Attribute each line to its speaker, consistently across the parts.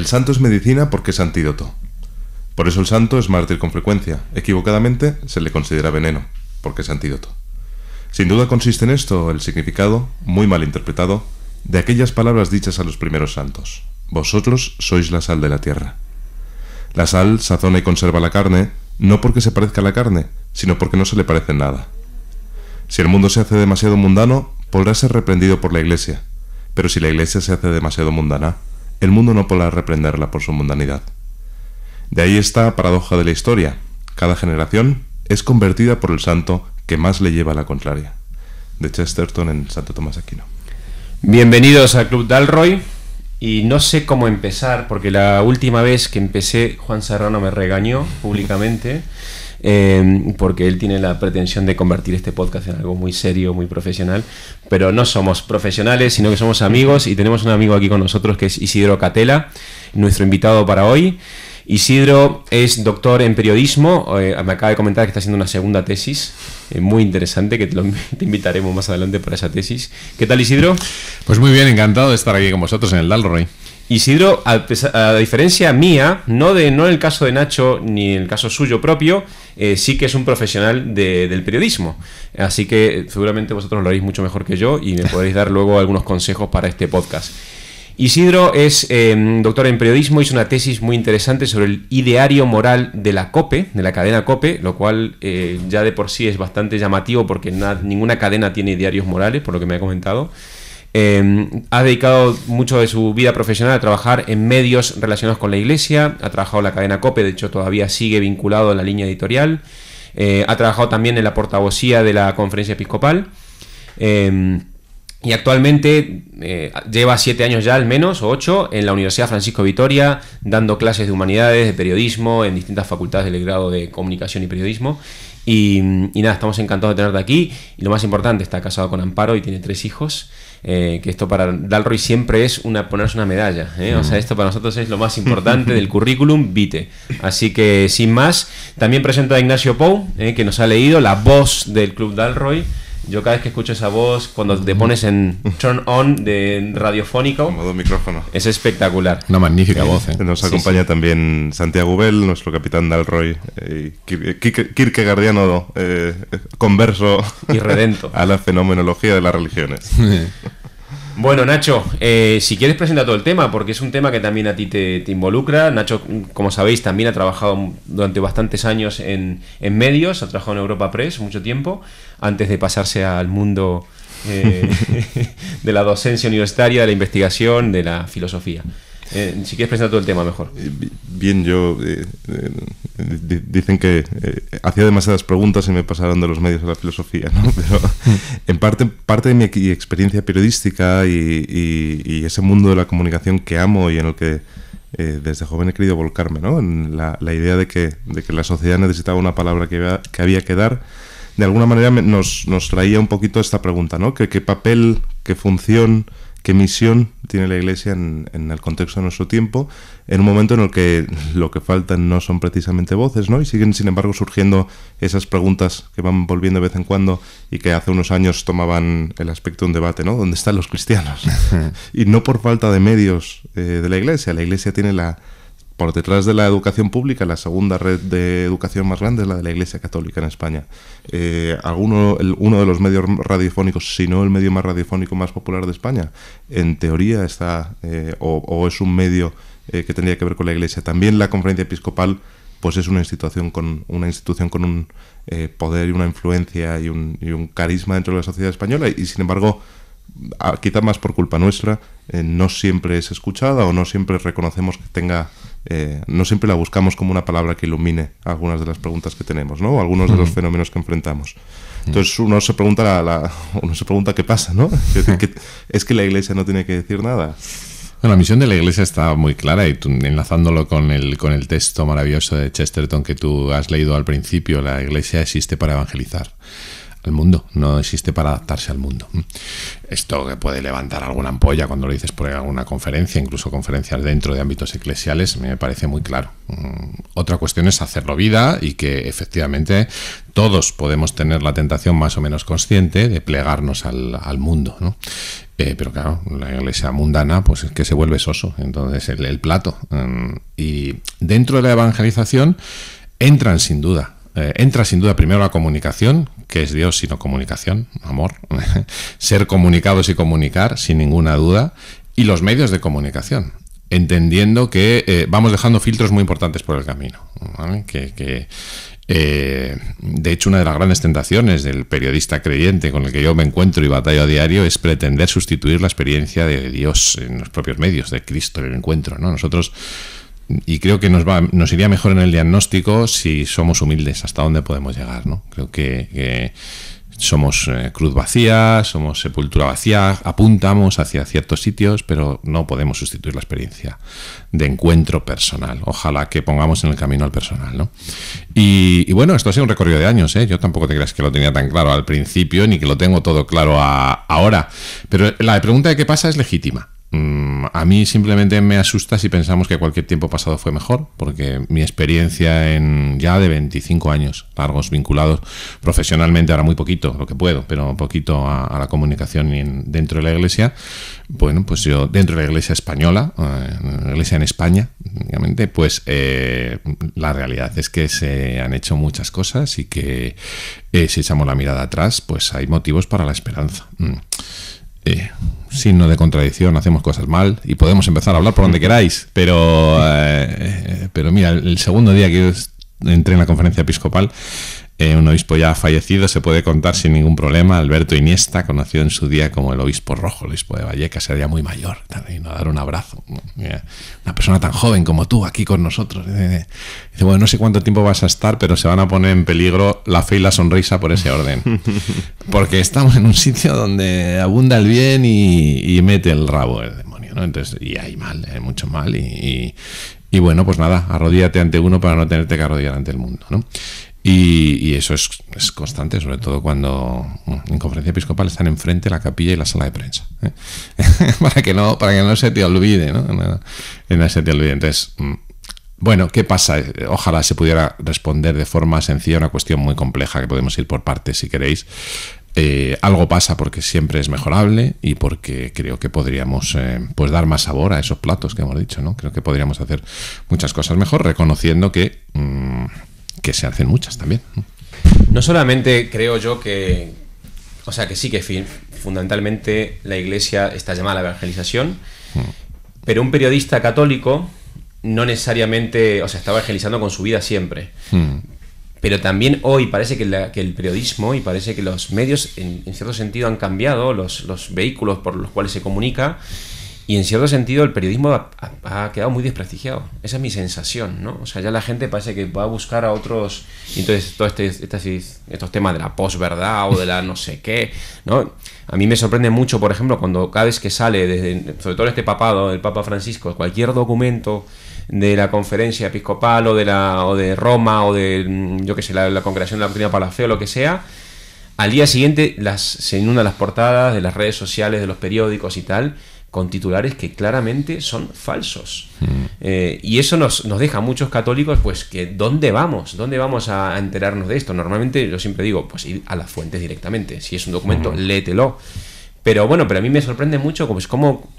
Speaker 1: El santo es medicina porque es antídoto. Por eso el santo es mártir con frecuencia. Equivocadamente se le considera veneno, porque es antídoto. Sin duda consiste en esto el significado, muy mal interpretado, de aquellas palabras dichas a los primeros santos. Vosotros sois la sal de la tierra. La sal sazona y conserva la carne, no porque se parezca a la carne, sino porque no se le parece en nada. Si el mundo se hace demasiado mundano, podrá ser reprendido por la Iglesia, pero si la Iglesia se hace demasiado mundana, el mundo no podrá reprenderla por su mundanidad. De ahí esta paradoja de la historia. Cada generación es convertida por el santo que más le lleva a la contraria. De Chesterton en Santo Tomás de Aquino.
Speaker 2: Bienvenidos al Club Dalroy. Y no sé cómo empezar, porque la última vez que empecé, Juan Serrano me regañó públicamente, porque él tiene la pretensión de convertir este podcast en algo muy serio, muy profesional, pero no somos profesionales, sino que somos amigos, y tenemos un amigo aquí con nosotros que es Isidro Catela, nuestro invitado para hoy. Isidro es doctor en periodismo, me acaba de comentar que está haciendo una segunda tesis, muy interesante, que te invitaremos más adelante para esa tesis. ¿Qué tal, Isidro?
Speaker 3: Pues muy bien, encantado de estar aquí con vosotros en el Dalroy.
Speaker 2: Isidro, a diferencia mía, no en el caso de Nacho ni en el caso suyo propio, sí que es un profesional del periodismo. Así que seguramente vosotros lo haréis mucho mejor que yo y me podréis dar luego algunos consejos para este podcast. Isidro es doctor en periodismo, hizo una tesis muy interesante sobre el ideario moral de la COPE, de la cadena COPE, lo cual ya de por sí es bastante llamativo porque ninguna cadena tiene idearios morales, por lo que me ha comentado. Ha dedicado mucho de su vida profesional a trabajar en medios relacionados con la Iglesia, ha trabajado en la cadena COPE, de hecho todavía sigue vinculado en la línea editorial, ha trabajado también en la portavocía de la Conferencia Episcopal, y actualmente lleva 7 años ya al menos, o 8, en la Universidad Francisco Vitoria, dando clases de humanidades, de periodismo, en distintas facultades del grado de comunicación y periodismo. Y nada, estamos encantados de tenerte aquí. Y lo más importante, está casado con Amparo y tiene 3 hijos. Que esto para Dalroy siempre es ponerse una medalla, O sea, esto para nosotros es lo más importante del currículum vitae. Así que, sin más, también presento a Ignacio Pou, que nos ha leído, la voz del Club Dalroy. Yo cada vez que escucho esa voz, cuando te pones en turn on de radiofónico,
Speaker 1: modo micrófono,
Speaker 2: es espectacular.
Speaker 3: Una magnífica voz.
Speaker 1: Nos acompaña también Santiago Bell, nuestro capitán Dalroy, kierkegaardiano, converso
Speaker 2: y redento
Speaker 1: a la fenomenología de las religiones.
Speaker 2: Bueno, Nacho, si quieres presenta todo el tema, porque es un tema que también a ti te involucra. Nacho, como sabéis, también ha trabajado durante bastantes años en medios, ha trabajado en Europa Press mucho tiempo, antes de pasarse al mundo de la docencia universitaria, de la investigación, de la filosofía. Si quieres presentar todo el tema, mejor.
Speaker 1: Bien, dicen que hacía demasiadas preguntas y me pasaron de los medios a la filosofía, ¿no? Pero en parte de mi experiencia periodística y ese mundo de la comunicación que amo y en el que desde joven he querido volcarme, ¿no? En la idea de que la sociedad necesitaba una palabra que había que dar, de alguna manera nos traía un poquito esta pregunta, ¿no? ¿Qué papel, qué función, qué misión tiene la Iglesia en el contexto de nuestro tiempo, en un momento en el que lo que faltan no son precisamente voces, ¿no? Y siguen, sin embargo, surgiendo esas preguntas que van volviendo de vez en cuando y que hace unos años tomaban el aspecto de un debate, ¿no? ¿Dónde están los cristianos? Y no por falta de medios de la Iglesia. La Iglesia tiene por detrás de la educación pública, la segunda red de educación más grande es la de la Iglesia Católica en España. Uno de los medios radiofónicos, si no el medio más radiofónico más popular de España, en teoría está o es un medio que tendría que ver con la Iglesia. También la Conferencia Episcopal pues es una institución con un poder y una influencia y un carisma dentro de la sociedad española y sin embargo, quizá más por culpa nuestra, no siempre es escuchada o no siempre reconocemos que tenga, no siempre la buscamos como una palabra que ilumine algunas de las preguntas que tenemos, ¿no? O algunos de los fenómenos que enfrentamos. Entonces uno se pregunta qué pasa, ¿no? ¿Es que la Iglesia no tiene que decir nada?
Speaker 3: Bueno, la misión de la Iglesia está muy clara y tú, enlazándolo con el texto maravilloso de Chesterton que tú has leído al principio, la Iglesia existe para evangelizar al mundo, no existe para adaptarse al mundo. Esto que puede levantar alguna ampolla cuando lo dices por alguna conferencia, incluso conferencias dentro de ámbitos eclesiales, me parece muy claro. Otra cuestión es hacerlo vida y que efectivamente todos podemos tener la tentación más o menos consciente de plegarnos al mundo, ¿no? Pero claro, la iglesia mundana pues es que se vuelve soso, entonces el plato. Y dentro de la evangelización entra sin duda primero la comunicación, que es Dios sino comunicación, amor, ser comunicados y comunicar sin ninguna duda, y los medios de comunicación, entendiendo que vamos dejando filtros muy importantes por el camino, ¿vale? De hecho, una de las grandes tentaciones del periodista creyente con el que yo me encuentro y batallo a diario es pretender sustituir la experiencia de Dios en los propios medios, de Cristo en el encuentro, ¿no? Nosotros, y creo que nos iría mejor en el diagnóstico si somos humildes hasta dónde podemos llegar, ¿no? Creo que somos cruz vacía, somos sepultura vacía, apuntamos hacia ciertos sitios, pero no podemos sustituir la experiencia de encuentro personal. Ojalá que pongamos en el camino al personal, ¿no? Y bueno, esto ha sido un recorrido de años, ¿eh? Yo tampoco te creas que lo tenía tan claro al principio, ni que lo tengo todo claro ahora. Pero la pregunta de qué pasa es legítima. A mí simplemente me asusta si pensamos que cualquier tiempo pasado fue mejor, porque mi experiencia en ya de 25 años largos vinculados profesionalmente, ahora muy poquito, lo que puedo, pero poquito a la comunicación y dentro de la iglesia. Bueno, pues yo dentro de la iglesia española, la iglesia en España, obviamente, pues la realidad es que se han hecho muchas cosas y que si echamos la mirada atrás, pues hay motivos para la esperanza. Signo de contradicción, hacemos cosas mal y podemos empezar a hablar por donde queráis, pero mira, el segundo día que yo entré en la conferencia episcopal, un obispo ya fallecido, se puede contar sin ningún problema, Alberto Iniesta, conocido en su día como el obispo rojo, el obispo de Vallecas, sería muy mayor, vino a dar un abrazo. Mira, una persona tan joven como tú aquí con nosotros. Dice, bueno, no sé cuánto tiempo vas a estar, pero se van a poner en peligro la fe y la sonrisa por ese orden. Porque estamos en un sitio donde abunda el bien y mete el rabo el demonio, ¿no? Entonces, y hay mal, hay mucho mal. Y bueno, pues nada, arrodíllate ante uno para no tenerte que arrodillar ante el mundo, ¿no? Y eso es constante, sobre todo cuando en conferencia episcopal están enfrente la capilla y la sala de prensa, ¿eh? para que no se te olvide, ¿no? No se te olvide. Entonces, bueno, ¿qué pasa? Ojalá se pudiera responder de forma sencilla a una cuestión muy compleja, que podemos ir por partes si queréis. Algo pasa porque siempre es mejorable y porque creo que podríamos pues dar más sabor a esos platos que hemos dicho, ¿no? Creo que podríamos hacer muchas cosas mejor, reconociendo que se hacen muchas también.
Speaker 2: No solamente creo yo que sí que fundamentalmente la Iglesia está llamada a la evangelización, pero un periodista católico no necesariamente, está evangelizando con su vida siempre. Pero también hoy parece que el periodismo y parece que los medios en cierto sentido han cambiado, los vehículos por los cuales se comunica, y en cierto sentido el periodismo ha quedado muy desprestigiado. Esa es mi sensación, ¿no? Ya la gente parece que va a buscar a otros, y entonces todo estos temas de la posverdad o de la no sé qué, ¿no? A mí me sorprende mucho, por ejemplo, cuando cada vez que sale, sobre todo este papado, el Papa Francisco, cualquier documento de la conferencia episcopal o de Roma o de, yo qué sé, la Congregación de la Doctrina para la Fe o lo que sea, al día siguiente se inundan las portadas de las redes sociales, de los periódicos y tal, con titulares que claramente son falsos. Y eso nos deja a muchos católicos, pues, que ¿dónde vamos a enterarnos de esto? Normalmente, yo siempre digo, pues ir a las fuentes directamente. Si es un documento, léetelo. Pero bueno, a mí me sorprende mucho pues, cómo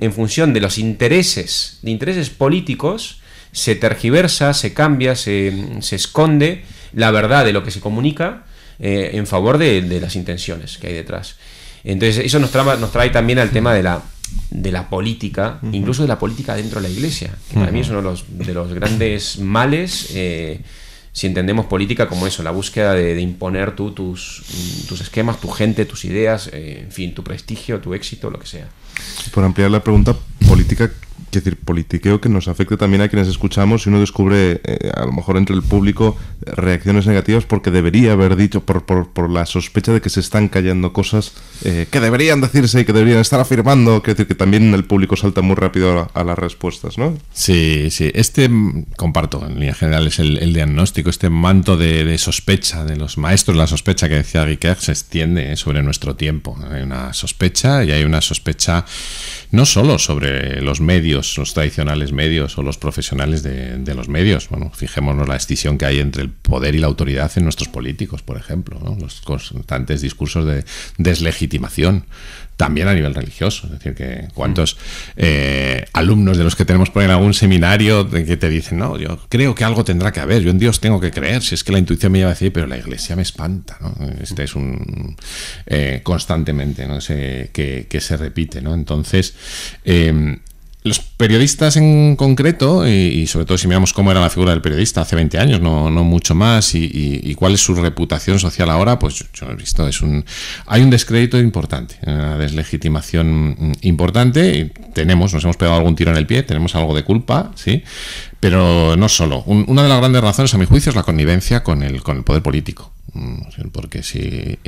Speaker 2: en función de los intereses políticos, se tergiversa, se cambia, se esconde la verdad de lo que se comunica en favor de las intenciones que hay detrás. Entonces eso nos trae también al tema de la política, incluso de la política dentro de la Iglesia, que para mí es uno de los grandes males, si entendemos política como eso, la búsqueda de imponer tus esquemas, tu gente, tus ideas, en fin, tu prestigio, tu éxito, lo que sea.
Speaker 1: Por ampliar la pregunta, política, quiero decir, politiqueo que nos afecte también a quienes escuchamos, y uno descubre, a lo mejor entre el público, reacciones negativas porque debería haber dicho, por la sospecha de que se están callando cosas que deberían decirse y que deberían estar afirmando. Quiero decir que también el público salta muy rápido a las respuestas, ¿no?
Speaker 3: Sí. Comparto, en línea general, es el diagnóstico, este manto de sospecha de los maestros, la sospecha que decía Ricoeur, se extiende sobre nuestro tiempo. Hay una sospecha, y hay una sospecha no solo sobre los medios medios, los tradicionales medios o los profesionales de los medios. Bueno, fijémonos la escisión que hay entre el poder y la autoridad en nuestros políticos, por ejemplo, ¿no? Los constantes discursos de deslegitimación, también a nivel religioso. Es decir, que cuántos alumnos de los que tenemos por ahí en algún seminario que te dicen, no, yo creo que algo tendrá que haber, yo en Dios tengo que creer, si es que la intuición me lleva a decir, pero la Iglesia me espanta, ¿no? Este es un constantemente, ¿no? Que se repite, ¿no? Entonces, los periodistas en concreto, y sobre todo si miramos cómo era la figura del periodista hace 20 años, no mucho más, y cuál es su reputación social ahora, pues yo he visto, hay un descrédito importante, una deslegitimación importante, y nos hemos pegado algún tiro en el pie, tenemos algo de culpa, sí, pero no solo. Una de las grandes razones, a mi juicio, es la connivencia con el poder político. Porque si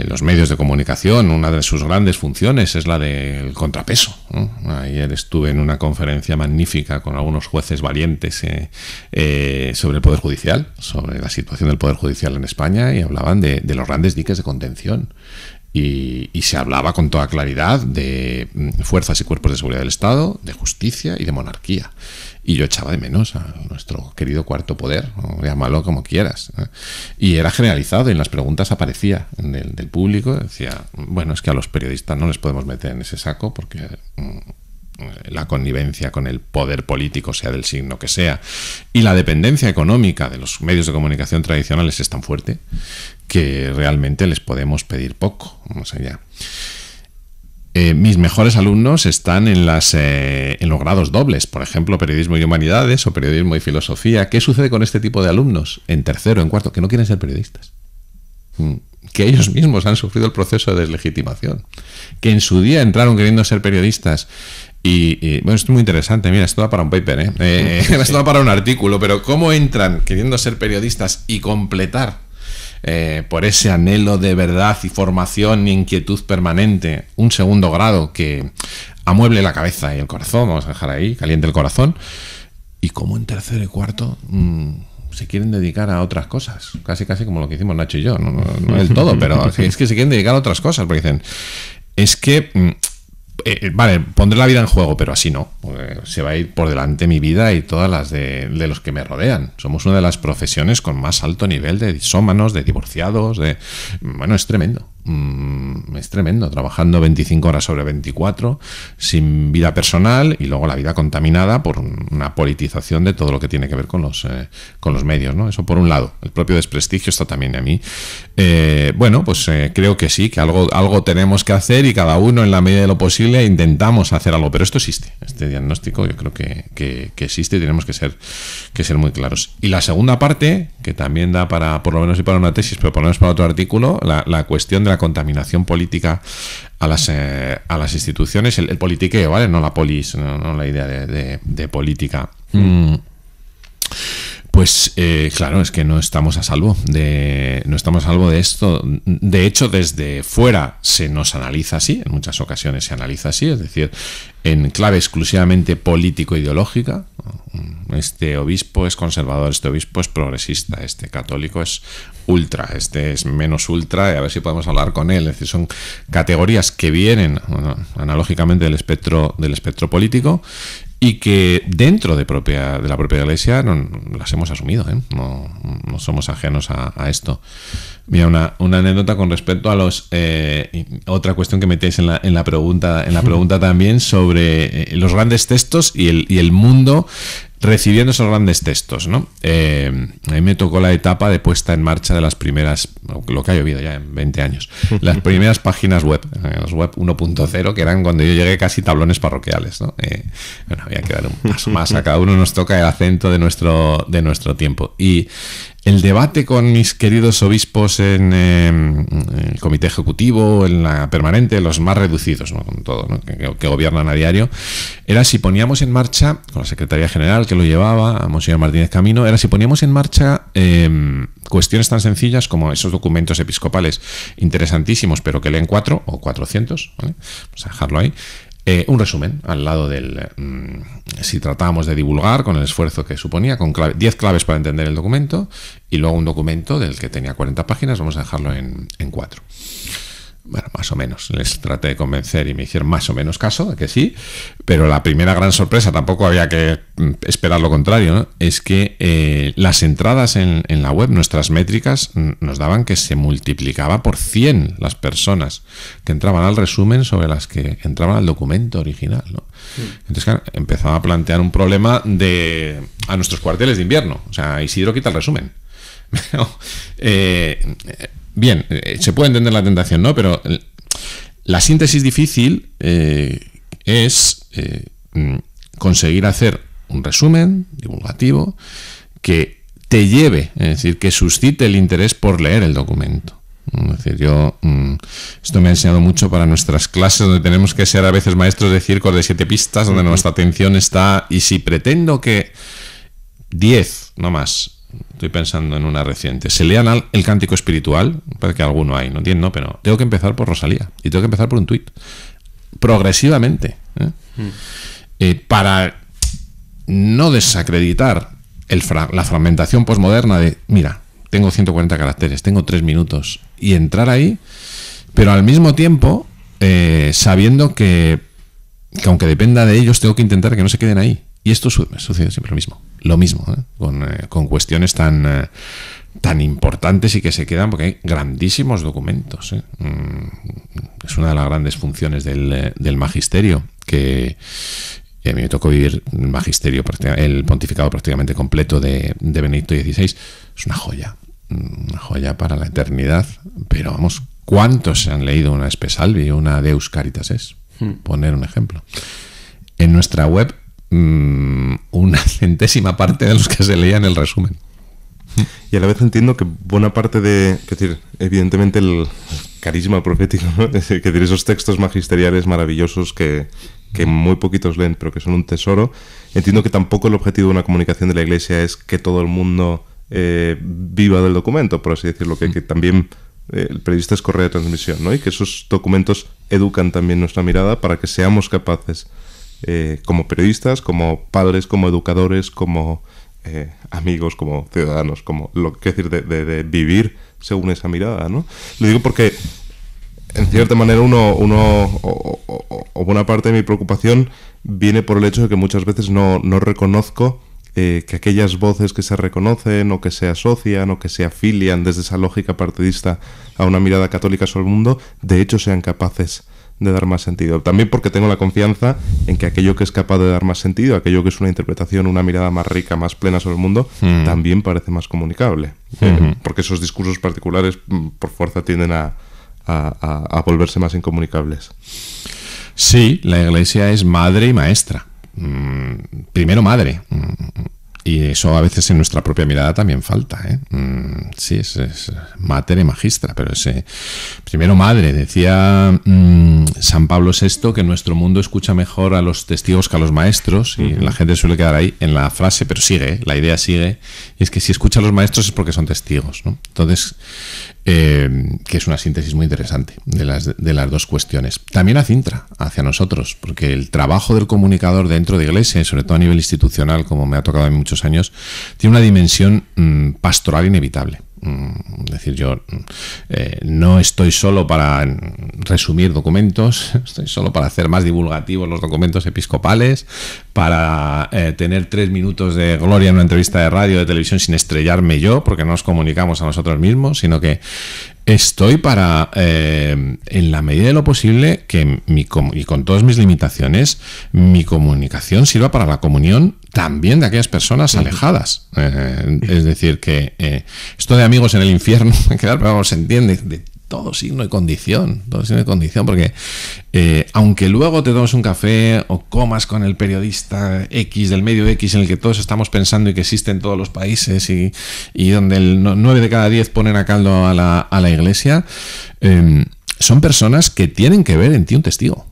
Speaker 3: los medios de comunicación, una de sus grandes funciones es la del contrapeso, ¿no? Ayer estuve en una conferencia magnífica con algunos jueces valientes sobre el Poder Judicial, sobre la situación del Poder Judicial en España, y hablaban de los grandes diques de contención. Y se hablaba con toda claridad de fuerzas y cuerpos de seguridad del Estado, de justicia y de monarquía. Y yo echaba de menos a nuestro querido cuarto poder, ¿no? Llámalo como quieras, ¿eh? Y era generalizado, y en las preguntas aparecía del público, decía, bueno, es que a los periodistas no les podemos meter en ese saco porque la connivencia con el poder político, sea del signo que sea, y la dependencia económica de los medios de comunicación tradicionales es tan fuerte que realmente les podemos pedir poco, más allá. Mis mejores alumnos están en los grados dobles, por ejemplo, periodismo y humanidades o periodismo y filosofía. ¿Qué sucede con este tipo de alumnos en tercero, en cuarto? Que no quieren ser periodistas. Que ellos mismos han sufrido el proceso de deslegitimación. Que en su día entraron queriendo ser periodistas. Y bueno, esto es muy interesante. Mira, esto va para un paper, esto va para un artículo. Pero ¿cómo entran queriendo ser periodistas y completar por ese anhelo de verdad y formación e inquietud permanente un segundo grado que amueble la cabeza y el corazón? Vamos a dejar ahí, caliente el corazón. Y como en tercero y cuarto se quieren dedicar a otras cosas, casi como lo que hicimos Nacho y yo, no del todo, pero es que se quieren dedicar a otras cosas, porque dicen, es que vale, pondré la vida en juego, pero así no. Se va a ir por delante mi vida y todas las de los que me rodean. Somos una de las profesiones con más alto nivel de disómanos, de divorciados, bueno, es tremendo. Es tremendo, trabajando 25 horas sobre 24, sin vida personal, y luego la vida contaminada por una politización de todo lo que tiene que ver con los medios, ¿no? Eso por un lado. El propio desprestigio está también a mí. Bueno, pues creo que sí, que algo tenemos que hacer, y cada uno en la medida de lo posible intentamos hacer algo, pero esto existe, este diagnóstico yo creo que existe, y tenemos que ser muy claros. Y la segunda parte, que también da para, por lo menos y para una tesis, pero por lo menos para otro artículo, la cuestión de la contaminación política a las instituciones, el politiqueo, ¿vale? No la polis, no la idea de política. Pues claro, es que no estamos a salvo de esto. De hecho, desde fuera se nos analiza así, en muchas ocasiones se analiza así, es decir, en clave exclusivamente político-ideológica. Este obispo es conservador, este obispo es progresista, este católico es ultra, este es menos ultra, y a ver si podemos hablar con él. Es decir, son categorías que vienen, bueno, analógicamente del espectro político, y que dentro de la propia Iglesia las hemos asumido, ¿eh? No somos ajenos a esto. Mira, una anécdota con respecto a otra cuestión que metéis en la pregunta también, sobre los grandes textos y el mundo recibiendo esos grandes textos, ¿no? A mí me tocó la etapa de puesta en marcha de las primeras, lo que ha llovido ya en 20 años, las primeras páginas web, las web 1.0, que eran cuando yo llegué casi tablones parroquiales, ¿no? Bueno, había que dar un paso más, a cada uno nos toca el acento de nuestro tiempo. Y el debate con mis queridos obispos en el comité ejecutivo, en la permanente, los más reducidos, ¿no? Con todo, ¿no? que gobiernan a diario, era si poníamos en marcha, con la Secretaría General que lo llevaba, a Monseñor Martínez Camino, era si poníamos en marcha cuestiones tan sencillas como esos documentos episcopales interesantísimos, pero que leen 4 o 400, ¿vale? Vamos a dejarlo ahí. Un resumen al lado si tratábamos de divulgar, con el esfuerzo que suponía, con 10 claves para entender el documento, y luego un documento del que tenía 40 páginas, vamos a dejarlo en 4. Bueno, más o menos, les traté de convencer y me hicieron más o menos caso, que sí, pero la primera gran sorpresa, tampoco había que esperar lo contrario, ¿no? Es que las entradas en la web, nuestras métricas, nos daban que se multiplicaba por 100 las personas que entraban al resumen sobre las que entraban al documento original, ¿no? Entonces, claro, empezaba a plantear un problema a nuestros cuarteles de invierno. O sea, Isidro quita el resumen. Bien, se puede entender la tentación, ¿no? Pero la síntesis difícil es conseguir hacer un resumen divulgativo que te lleve, es decir, que suscite el interés por leer el documento. Es decir, esto me ha enseñado mucho para nuestras clases, donde tenemos que ser a veces maestros de circos de 7 pistas, donde nuestra atención está, y si pretendo que 10, no más, estoy pensando en una reciente, se lean el cántico espiritual, parece que alguno hay, no entiendo, pero tengo que empezar por Rosalía y tengo que empezar por un tuit, progresivamente, para no desacreditar la fragmentación posmoderna de, mira, tengo 140 caracteres, tengo 3 minutos, y entrar ahí, pero al mismo tiempo sabiendo que aunque dependa de ellos, tengo que intentar que no se queden ahí. Y esto sucede siempre lo mismo, con cuestiones tan importantes y que se quedan, porque hay grandísimos documentos. Es una de las grandes funciones del magisterio, que a mí me tocó vivir el magisterio, el pontificado prácticamente completo de Benedicto XVI. Es una joya para la eternidad, pero vamos, ¿cuántos se han leído una Spes Salvi, una Deus Caritas es? Poner un ejemplo. En nuestra web, una centésima parte de los que se leían el resumen.
Speaker 1: Y a la vez entiendo que buena parte es decir, evidentemente el carisma profético, ¿no? Es decir, esos textos magisteriales maravillosos que muy poquitos leen, pero que son un tesoro. Entiendo que tampoco el objetivo de una comunicación de la Iglesia es que todo el mundo viva del documento, por así decirlo, que también el periodista es correa de transmisión, ¿no? Y que esos documentos educan también nuestra mirada para que seamos capaces, como periodistas, como padres, como educadores, como amigos, como ciudadanos, como de vivir según esa mirada, ¿no? Lo digo porque en cierta manera o buena parte de mi preocupación viene por el hecho de que muchas veces no reconozco que aquellas voces que se reconocen o que se asocian o que se afilian desde esa lógica partidista a una mirada católica sobre el mundo, de hecho sean capaces de dar más sentido. También porque tengo la confianza en que aquello que es capaz de dar más sentido, aquello que es una interpretación, una mirada más rica, más plena sobre el mundo, también parece más comunicable. Porque esos discursos particulares por fuerza tienden a volverse más incomunicables.
Speaker 3: Sí, la Iglesia es madre y maestra. Primero madre. Y eso a veces en nuestra propia mirada también falta, sí, es mater y magistra, pero primero madre. Decía San Pablo VI que nuestro mundo escucha mejor a los testigos que a los maestros, y la gente suele quedar ahí en la frase, pero sigue, la idea sigue, y es que si escucha a los maestros es porque son testigos, ¿no? Entonces, que es una síntesis muy interesante de las dos cuestiones. También a Cintra, hacia nosotros, porque el trabajo del comunicador dentro de Iglesia, sobre todo a nivel institucional, como me ha tocado en muchos años, tiene una dimensión pastoral inevitable. Es decir, yo no estoy solo para resumir documentos, estoy solo para hacer más divulgativos los documentos episcopales, para tener 3 minutos de gloria en una entrevista de radio, de televisión, sin estrellarme yo, porque no nos comunicamos a nosotros mismos, sino que estoy para, en la medida de lo posible, que y con todas mis limitaciones, mi comunicación sirva para la comunión también de aquellas personas alejadas. Es decir, que esto de amigos en el infierno, pero vamos, se entiende de todo signo y condición, porque aunque luego te tomes un café o comas con el periodista X del medio X en el que todos estamos pensando y que existe en todos los países y donde 9 de cada 10 ponen a caldo a la Iglesia, son personas que tienen que ver en ti un testigo.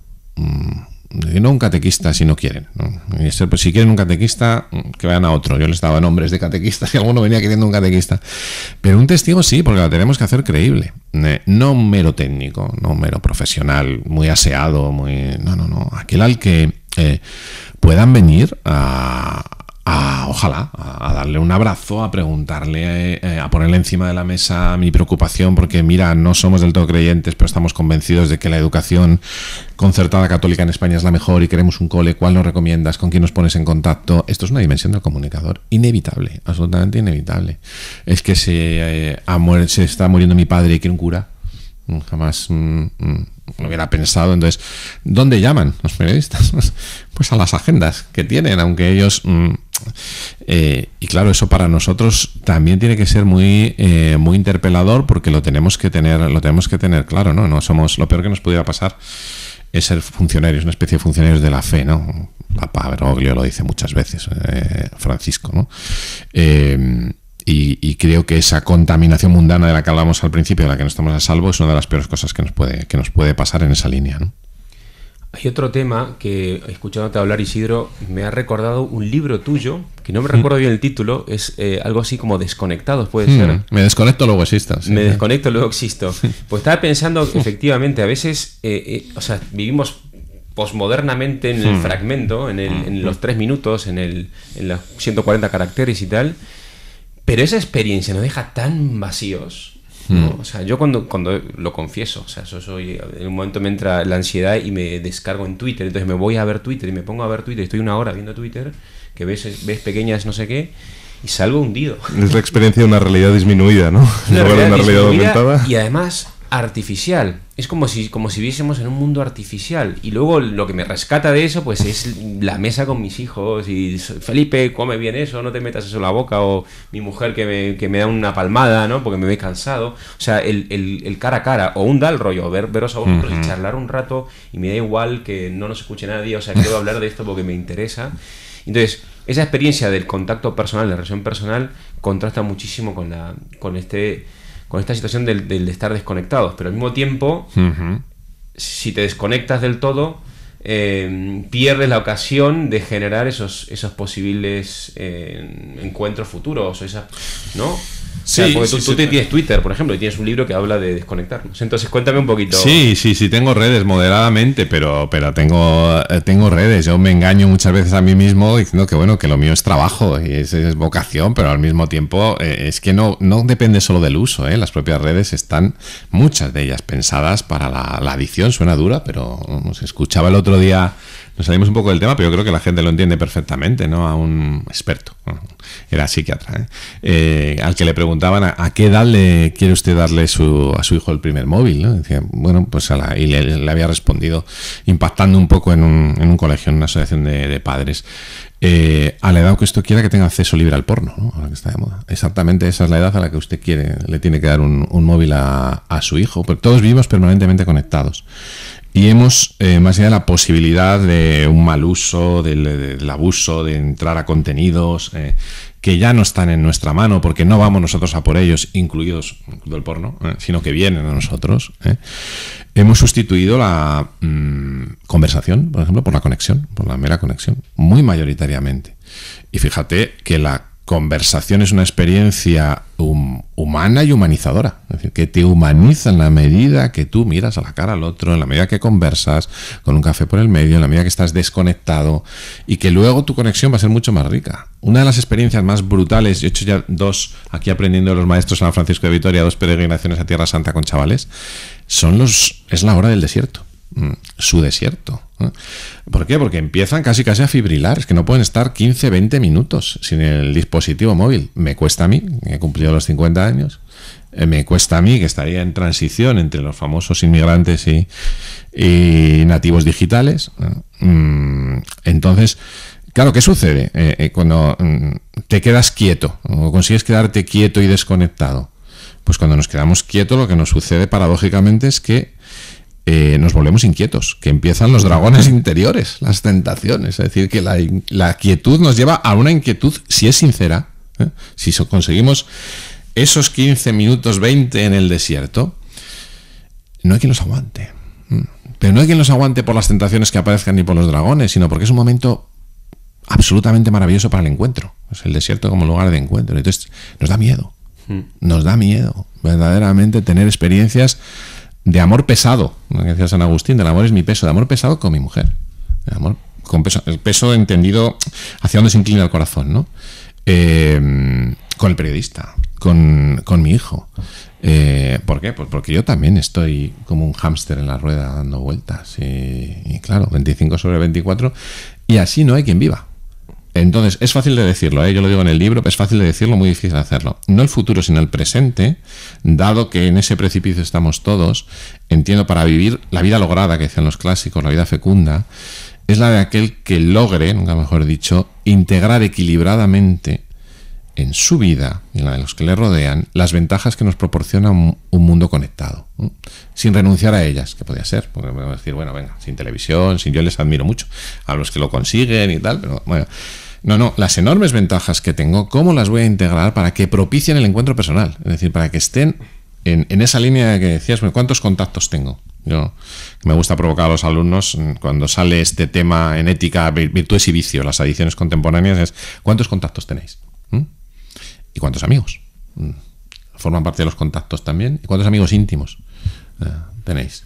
Speaker 3: No un catequista si no quieren, ¿no? Pues si quieren un catequista, que vayan a otro. Yo les daba nombres de catequistas y alguno venía queriendo un catequista. Pero un testigo sí, porque la tenemos que hacer creíble. No un mero técnico, no un mero profesional, muy aseado, No. Aquel al que puedan venir a ojalá, a darle un abrazo, a preguntarle, a ponerle encima de la mesa mi preocupación, porque mira, no somos del todo creyentes, pero estamos convencidos de que la educación concertada católica en España es la mejor y queremos un cole. ¿Cuál nos recomiendas? ¿Con quién nos pones en contacto? Esto es una dimensión del comunicador inevitable, absolutamente inevitable. Es que se está muriendo mi padre y quiere un cura. Jamás lo hubiera pensado. Entonces, ¿dónde llaman los periodistas? Pues a las agendas que tienen, aunque ellos y claro, eso para nosotros también tiene que ser muy interpelador, porque lo tenemos que tener claro, ¿no? No somos, lo peor que nos pudiera pasar es ser funcionarios, una especie de funcionarios de la fe, ¿no? Papa Bergoglio lo dice muchas veces, Francisco, ¿no? Y creo que esa contaminación mundana de la que hablamos al principio, de la que no estamos a salvo, es una de las peores cosas que nos puede pasar en esa línea, ¿no?
Speaker 2: Hay otro tema que, escuchándote hablar, Isidro, me ha recordado un libro tuyo, que no me recuerdo bien el título, es algo así como Desconectados, puede ser.
Speaker 3: Me desconecto, luego existo. Sí.
Speaker 2: Me desconecto, luego existo. Pues estaba pensando, efectivamente, a veces, o sea, vivimos posmodernamente en el fragmento, en los 3 minutos, en los 140 caracteres y tal, pero esa experiencia nos deja tan vacíos, ¿no? O sea, yo cuando lo confieso, o sea, yo soy, en un momento me entra la ansiedad y me descargo en Twitter, entonces me voy a ver Twitter y me pongo a ver Twitter, estoy 1 hora viendo Twitter, que ves pequeñas no sé qué, y salgo hundido.
Speaker 1: Es la experiencia de una realidad disminuida, ¿no?
Speaker 2: Una realidad aumentada. Y además artificial. Es como si viviésemos en un mundo artificial. Y luego lo que me rescata de eso, pues es la mesa con mis hijos. Y Felipe, come bien eso, no te metas eso en la boca. O mi mujer que me da una palmada, ¿no? Porque me ve cansado. O sea, el cara a cara. O un da rollo, veros a vosotros y charlar un rato. Y me da igual que no nos escuche nadie. O sea, quiero hablar de esto porque me interesa. Entonces, esa experiencia del contacto personal, de la relación personal, contrasta muchísimo con esta situación del estar desconectados, pero al mismo tiempo, si te desconectas del todo, pierdes la ocasión de generar esos posibles encuentros futuros, ¿no? Sí, o sea, porque tú tienes Twitter, por ejemplo, y tienes un libro que habla de desconectarnos. Entonces, cuéntame un poquito.
Speaker 3: Sí, tengo redes moderadamente, pero tengo redes. Yo me engaño muchas veces a mí mismo diciendo que bueno, que lo mío es trabajo y es vocación, pero al mismo tiempo es que no depende solo del uso, ¿eh? Las propias redes están, muchas de ellas, pensadas para la adicción. Suena dura, pero nos escuchaba el otro día. Nos salimos un poco del tema, pero yo creo que la gente lo entiende perfectamente, ¿no? A un experto, era psiquiatra, al que le preguntaban a qué edad le quiere usted darle a su hijo el primer móvil, ¿no? Decía, bueno, pues y le había respondido, impactando un poco en un colegio, en una asociación de padres, a la edad que usted quiera que tenga acceso libre al porno, ¿no? Ahora que está de moda. Exactamente esa es la edad a la que usted le tiene que dar un móvil a su hijo, porque todos vivimos permanentemente conectados. Y hemos, más allá de la posibilidad de un mal uso, del abuso, de entrar a contenidos que ya no están en nuestra mano porque no vamos nosotros a por ellos, incluidos el porno, sino que vienen a nosotros, hemos sustituido la conversación, por ejemplo, por la conexión, por la mera conexión, muy mayoritariamente. Y fíjate que la conversación es una experiencia humana y humanizadora, es decir, que te humaniza en la medida que tú miras a la cara al otro, en la medida que conversas con un café por el medio, en la medida que estás desconectado, y que luego tu conexión va a ser mucho más rica. Una de las experiencias más brutales, yo he hecho ya 2 aquí aprendiendo de los maestros en San Francisco de Vitoria, 2 peregrinaciones a Tierra Santa con chavales, es la hora del desierto. Su desierto. ¿Por qué? Porque empiezan casi a fibrilar. Es que no pueden estar 15, 20 minutos sin el dispositivo móvil. Me cuesta a mí, que he cumplido los 50 años, me cuesta a mí, que estaría en transición entre los famosos inmigrantes y nativos digitales. Entonces, claro, ¿qué sucede cuando te quedas quieto o consigues quedarte quieto y desconectado? Pues cuando nos quedamos quietos, lo que nos sucede paradójicamente es que nos volvemos inquietos, que empiezan los dragones interiores, las tentaciones. Es decir, que la quietud nos lleva a una inquietud, si es sincera, si conseguimos esos 15 minutos, 20 en el desierto, no hay quien los aguante. Pero no hay quien los aguante por las tentaciones que aparezcan ni por los dragones, sino porque es un momento absolutamente maravilloso para el encuentro. Es el desierto como lugar de encuentro. Entonces nos da miedo verdaderamente tener experiencias de amor pesado, lo que decía San Agustín, del amor es mi peso, de amor pesado con mi mujer, de amor con peso, el peso entendido hacia dónde se inclina el corazón, ¿no? Con el periodista, con mi hijo. ¿Por qué? Pues porque yo también estoy como un hámster en la rueda dando vueltas. Y claro, 25/24, y así no hay quien viva. Entonces, es fácil de decirlo, yo lo digo en el libro, es fácil de decirlo, muy difícil de hacerlo. No el futuro, sino el presente, dado que en ese precipicio estamos todos. Entiendo, para vivir la vida lograda, que decían los clásicos, la vida fecunda, es la de aquel que logre, nunca mejor dicho, integrar equilibradamente en su vida y en la de los que le rodean las ventajas que nos proporciona un mundo conectado, ¿no? Sin renunciar a ellas, que podría ser, porque podemos decir, bueno, venga, sin televisión, yo les admiro mucho a los que lo consiguen y tal, pero bueno, no, las enormes ventajas que tengo, ¿cómo las voy a integrar para que propicien el encuentro personal? Es decir, para que estén en esa línea que decías, ¿cuántos contactos tengo? Yo me gusta provocar a los alumnos cuando sale este tema en ética, virtudes y vicios, las adicciones contemporáneas, es ¿cuántos contactos tenéis? ¿Y cuántos amigos? ¿Forman parte de los contactos también? ¿Y cuántos amigos íntimos tenéis?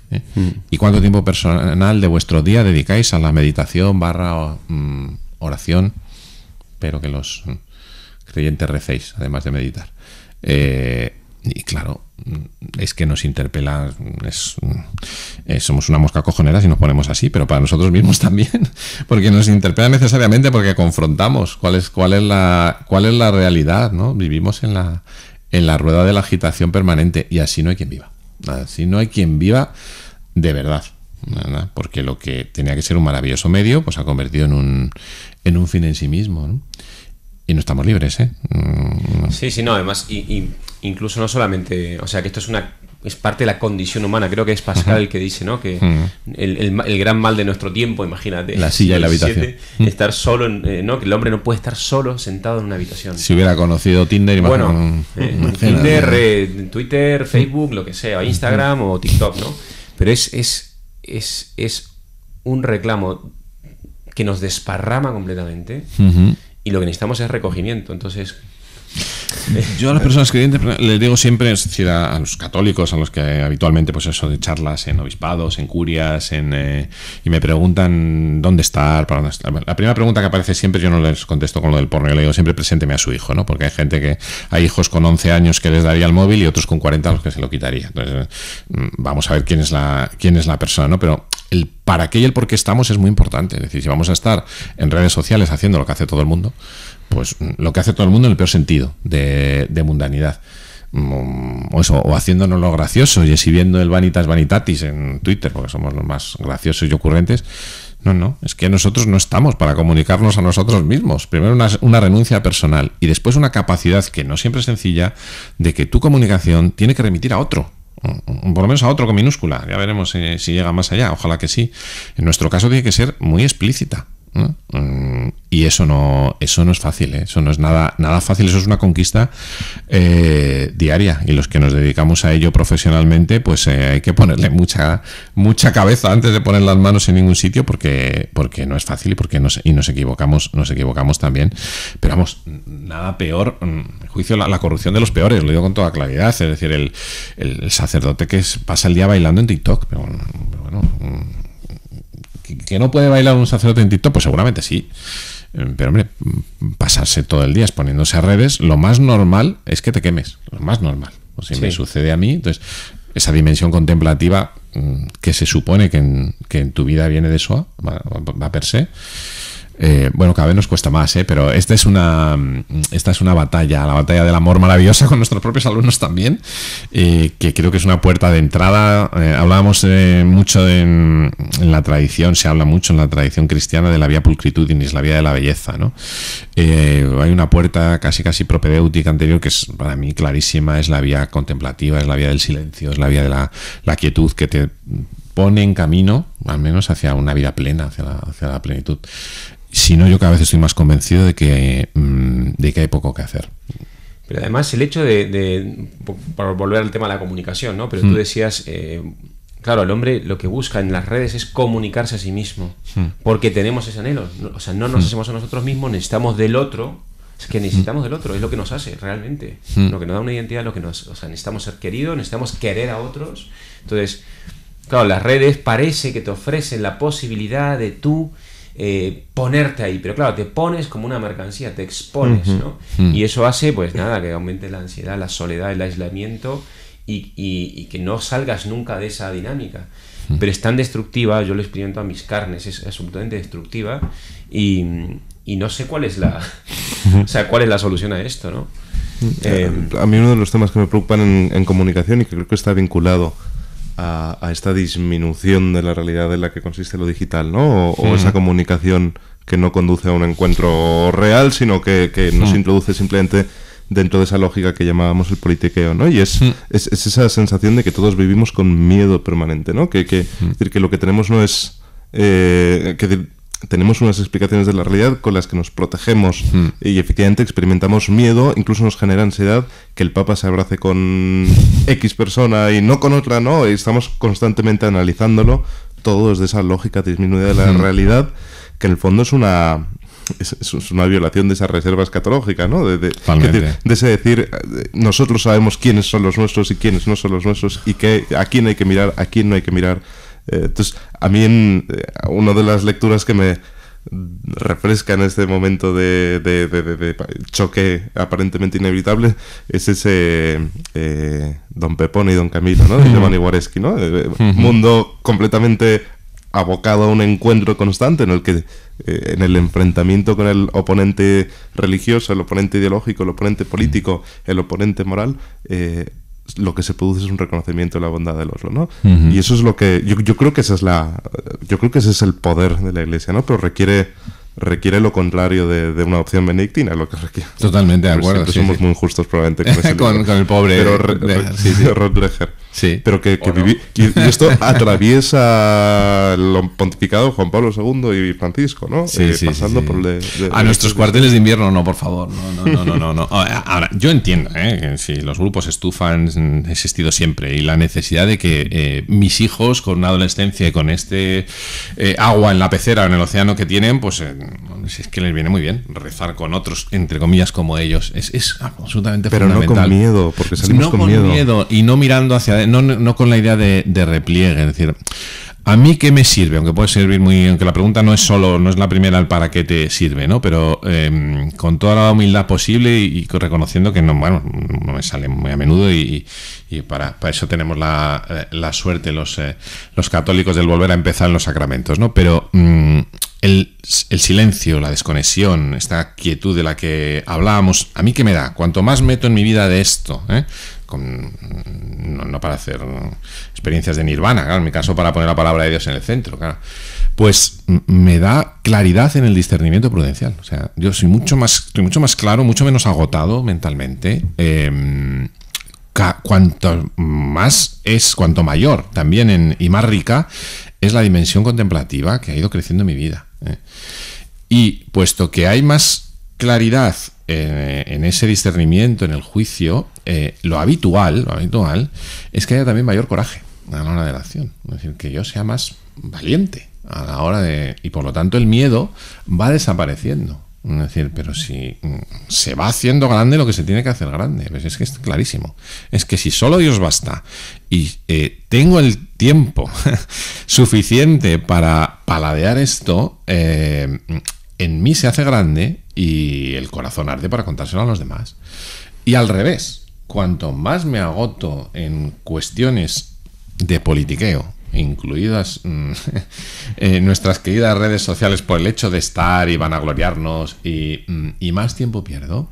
Speaker 3: ¿Y cuánto tiempo personal de vuestro día dedicáis a la meditación / oración? Espero que los creyentes recéis, además de meditar. Y claro, es que nos interpela, somos una mosca cojonera si nos ponemos así, pero para nosotros mismos también, porque nos interpela necesariamente porque confrontamos cuál es la realidad, ¿no? Vivimos en la rueda de la agitación permanente, y así no hay quien viva. Así no hay quien viva de verdad, ¿verdad? Porque lo que tenía que ser un maravilloso medio, pues se ha convertido en un fin en sí mismo, ¿no? Y no estamos libres, ¿eh?
Speaker 2: Sí, no, además, incluso no solamente, o sea, que esto es parte de la condición humana. Creo que es Pascal el que dice, ¿no? Que el gran mal de nuestro tiempo, imagínate,
Speaker 3: la silla y la habitación,
Speaker 2: estar solo, ¿no? Que el hombre no puede estar solo sentado en una habitación.
Speaker 3: Si hubiera conocido Tinder,
Speaker 2: bueno, Tinder, Twitter, Facebook, lo que sea, Instagram o TikTok, ¿no? Pero es un reclamo que nos desparrama completamente. Y lo que necesitamos es recogimiento. Entonces,
Speaker 3: yo a las personas creyentes les digo siempre, es decir, a los católicos, a los que habitualmente, pues eso, de charlas en obispados, en curias, y me preguntan dónde estar, para dónde estar. La primera pregunta que aparece siempre, yo no les contesto con lo del porno, yo le digo siempre presénteme a su hijo, ¿no? Porque hay hijos con 11 años que les daría el móvil y otros con 40 a los que se lo quitaría. Entonces, vamos a ver quién es la persona, ¿no? Pero el para qué y el por qué estamos es muy importante. Es decir, si vamos a estar en redes sociales haciendo lo que hace todo el mundo, pues lo que hace todo el mundo en el peor sentido de mundanidad, o haciéndonos lo gracioso y exhibiendo el vanitas vanitatis en Twitter porque somos los más graciosos y ocurrentes. No, es que nosotros no estamos para comunicarnos a nosotros mismos. Primero una renuncia personal y después una capacidad, que no siempre es sencilla, de que tu comunicación tiene que remitir a otro, por lo menos a otro con minúscula. Ya veremos si llega más allá, ojalá que sí. En nuestro caso tiene que ser muy explícita, ¿no? Y eso no es fácil, ¿eh? Eso no es nada fácil, eso es una conquista diaria, y los que nos dedicamos a ello profesionalmente, pues hay que ponerle mucha cabeza antes de poner las manos en ningún sitio, porque no es fácil y porque nos equivocamos también. Pero vamos, nada peor, juicio la corrupción de los peores, lo digo con toda claridad. Es decir, el sacerdote que pasa el día bailando en TikTok, pero bueno, ¿que no puede bailar un sacerdote en TikTok? Pues seguramente sí. Pero hombre, pasarse todo el día exponiéndose a redes, lo más normal es que te quemes. Lo más normal. O si me sucede a mí, entonces esa dimensión contemplativa que se supone que en tu vida viene de eso, va per se. Bueno, cada vez nos cuesta más, pero esta es una batalla, la batalla del amor maravillosa con nuestros propios alumnos también, que creo que es una puerta de entrada. Hablábamos mucho en la tradición, se habla mucho en la tradición cristiana de la vía pulcritudinis, la vía de la belleza, ¿no? Hay una puerta casi propedéutica anterior que es para mí clarísima, es la vía contemplativa, es la vía del silencio, es la vía de la quietud, que te pone en camino, al menos hacia una vida plena, hacia la plenitud. Si no, yo cada vez estoy más convencido de que hay poco que hacer.
Speaker 2: Pero además el hecho por volver al tema de la comunicación, ¿no? Pero tú decías, claro, el hombre lo que busca en las redes es comunicarse a sí mismo, porque tenemos ese anhelo. O sea, no nos hacemos a nosotros mismos, necesitamos del otro. Es que necesitamos del otro, es lo que nos hace realmente, lo que nos da una identidad, necesitamos ser queridos, necesitamos querer a otros. Entonces, claro, las redes parece que te ofrecen la posibilidad de tú ponerte ahí, pero claro, te pones como una mercancía, te expones, ¿no? Y eso hace, pues nada, que aumente la ansiedad, la soledad, el aislamiento y que no salgas nunca de esa dinámica. Pero es tan destructiva, yo lo experimento a mis carnes, es absolutamente destructiva y no sé cuál es cuál es la solución a esto, ¿no?
Speaker 1: A mí uno de los temas que me preocupan en comunicación y que creo que está vinculado a esta disminución de la realidad en la que consiste lo digital, ¿no? O esa comunicación que no conduce a un encuentro real, sino que nos introduce simplemente dentro de esa lógica que llamábamos el politiqueo, ¿no? Y es esa sensación de que todos vivimos con miedo permanente, ¿no? Es decir, que lo que tenemos no es... tenemos unas explicaciones de la realidad con las que nos protegemos y efectivamente experimentamos miedo, incluso nos genera ansiedad que el Papa se abrace con X persona y no con otra, ¿no? Y estamos constantemente analizándolo todo desde esa lógica disminuida de la realidad, que en el fondo es una violación de esa reserva escatológica, ¿no? De ese decir, nosotros sabemos quiénes son los nuestros y quiénes no son los nuestros y a quién hay que mirar, a quién no hay que mirar. Entonces, a mí una de las lecturas que me refresca en este momento de choque aparentemente inevitable es ese Don Pepón y Don Camilo, ¿no? De Giovanni Guareschi, ¿no? Mundo completamente abocado a un encuentro constante en el que en el enfrentamiento con el oponente religioso, el oponente ideológico, el oponente político, el oponente moral, lo que se produce es un reconocimiento de la bondad del otro, ¿no? Y eso es lo que yo creo que ese es el poder de la Iglesia, ¿no? Pero requiere lo contrario de una opción benigna, lo que requiere.
Speaker 3: Totalmente de acuerdo.
Speaker 1: Siempre somos muy injustos probablemente con ese
Speaker 3: con el pobre
Speaker 1: Rottleger. Sí. Pero que y esto atraviesa lo pontificado de Juan Pablo II y Francisco, ¿no? Pasando por
Speaker 3: a nuestros cuarteles de invierno, no, por favor. No. Ahora, yo entiendo, que si los grupos estufan han existido siempre y la necesidad de que mis hijos con una adolescencia y con agua en la pecera o en el océano que tienen, pues es que les viene muy bien rezar con otros, entre comillas, como ellos. Es absolutamente fundamental.
Speaker 1: Pero no con miedo, porque salimos con miedo.
Speaker 3: Y no mirando hacia no con la idea de repliegue. Es decir, ¿a mí qué me sirve? Aunque puede servir aunque la pregunta no es la primera, el para qué te sirve, ¿no? Pero con toda la humildad posible y reconociendo que no me sale muy a menudo y para eso tenemos la suerte los católicos del volver a empezar en los sacramentos, ¿no? Pero el silencio, la desconexión, esta quietud de la que hablábamos, ¿a mí qué me da? Cuanto más meto en mi vida de esto, no para hacer experiencias de nirvana, claro, en mi caso para poner la palabra de Dios en el centro, claro, pues me da claridad en el discernimiento prudencial. O sea, yo estoy mucho más claro, mucho menos agotado mentalmente. Cuanto mayor también y más rica es la dimensión contemplativa que ha ido creciendo en mi vida. Y puesto que hay más claridad en ese discernimiento, en el juicio, lo habitual es que haya también mayor coraje a la hora de la acción. Es decir, que yo sea más valiente a la hora y por lo tanto el miedo va desapareciendo. Es decir, pero si se va haciendo grande lo que se tiene que hacer grande, pues es que es clarísimo. Es que si solo Dios basta y tengo el tiempo suficiente para paladear esto, en mí se hace grande y el corazón arde para contárselo a los demás. Y al revés, cuanto más me agoto en cuestiones de politiqueo, incluidas nuestras queridas redes sociales por el hecho de estar y vanagloriarnos y más tiempo pierdo,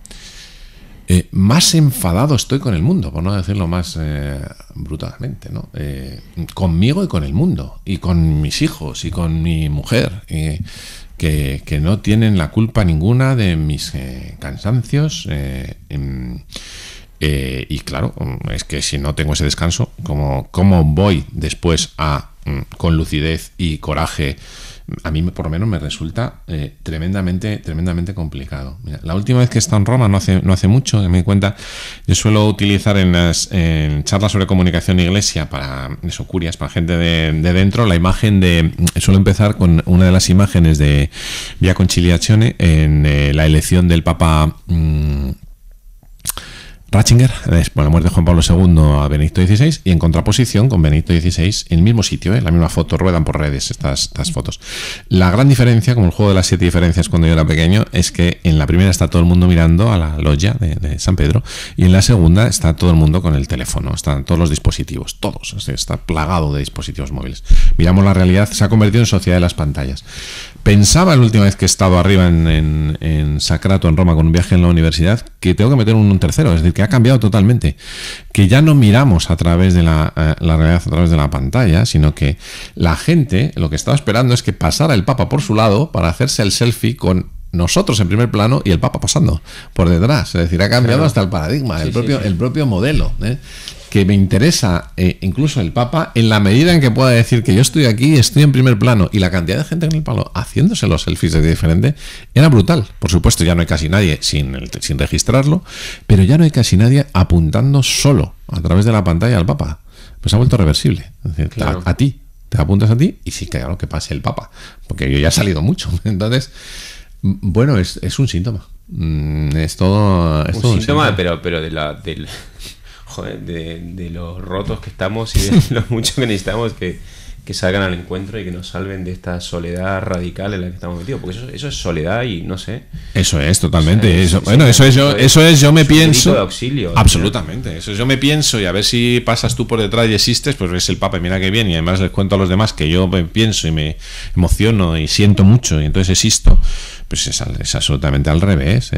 Speaker 3: más enfadado estoy con el mundo, por no decirlo más brutalmente, ¿no? Conmigo y con el mundo, y con mis hijos y con mi mujer, que no tienen la culpa ninguna de mis cansancios. Y claro, es que si no tengo ese descanso, ¿cómo voy después con lucidez y coraje? A mí por lo menos me resulta tremendamente complicado. Mira, la última vez que he estado en Roma, no hace mucho, que me di cuenta, yo suelo utilizar en charlas sobre comunicación iglesia para eso, curias, para gente de dentro, la imagen suelo empezar con una de las imágenes de Via Conciliazione en la elección del Papa Ratzinger, después de la muerte de Juan Pablo II, a Benedicto XVI, y en contraposición con Benedicto XVI en el mismo sitio, la misma foto, ruedan por redes estas fotos. La gran diferencia, como el juego de las 7 diferencias cuando yo era pequeño, es que en la primera está todo el mundo mirando a la loggia de San Pedro, y en la segunda está todo el mundo con el teléfono, están todos los dispositivos, todos, está plagado de dispositivos móviles. Miramos la realidad, se ha convertido en sociedad de las pantallas. Pensaba la última vez que he estado arriba en Sacrato, en Roma, con un viaje en la universidad, que tengo que meter un tercero, es decir, que ha cambiado totalmente, que ya no miramos a través de la realidad, a través de la pantalla, sino que la gente lo que estaba esperando es que pasara el Papa por su lado para hacerse el selfie con nosotros en primer plano y el Papa pasando por detrás. Es decir, ha cambiado hasta el paradigma, el propio modelo, que me interesa incluso el Papa en la medida en que pueda decir que yo estoy aquí, estoy en primer plano, y la cantidad de gente en el palo haciéndose los selfies de diferente era brutal. Por supuesto, ya no hay casi nadie sin registrarlo, pero ya no hay casi nadie apuntando solo a través de la pantalla al Papa. Pues ha vuelto reversible. Es decir, claro. a ti, te apuntas a ti y sí, claro, que pase el Papa, porque yo ya he salido mucho. Entonces, bueno, es un síntoma. Es todo un
Speaker 2: síntoma, pero de los rotos que estamos y de lo mucho que necesitamos que salgan al encuentro y que nos salven de esta soledad radical en la que estamos metidos, porque eso es soledad y no sé. Eso es totalmente. Eso es yo me pienso.
Speaker 3: De auxilio, absolutamente. ¿No? Eso es yo me pienso, y a ver si pasas tú por detrás y existes, pues ves el Papa y mira qué bien, y además les cuento a los demás que yo me pienso y me emociono y siento mucho y entonces existo. Pues es absolutamente al revés.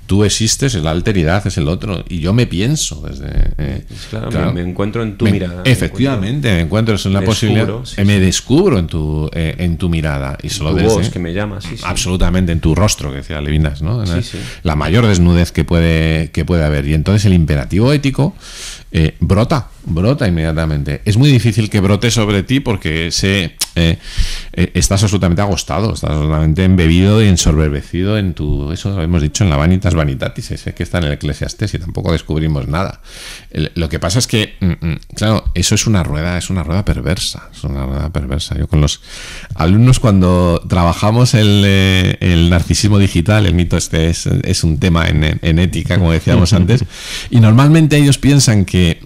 Speaker 3: Tú existes, es la alteridad, es el otro, y yo me pienso desde.
Speaker 2: Claro. Me encuentro en tu mirada.
Speaker 3: Efectivamente, me encuentro en la posibilidad. Me descubro en tu mirada. Y solo
Speaker 2: tu voz que me llama, sí.
Speaker 3: Absolutamente, en tu rostro, que decía Levinas, ¿no?
Speaker 2: Sí.
Speaker 3: La mayor desnudez que puede haber. Y entonces el imperativo ético brota inmediatamente. Es muy difícil que brote sobre ti porque estás absolutamente agostado, estás absolutamente embebido y ensoberbecido en eso lo hemos dicho en la Vanitas Vanitatis, ese que está en el Eclesiastés, y tampoco descubrimos nada. Lo que pasa es que, claro, eso es una rueda perversa. Yo con los alumnos, cuando trabajamos el narcisismo digital, el mito es un tema en ética, como decíamos antes, y normalmente ellos piensan que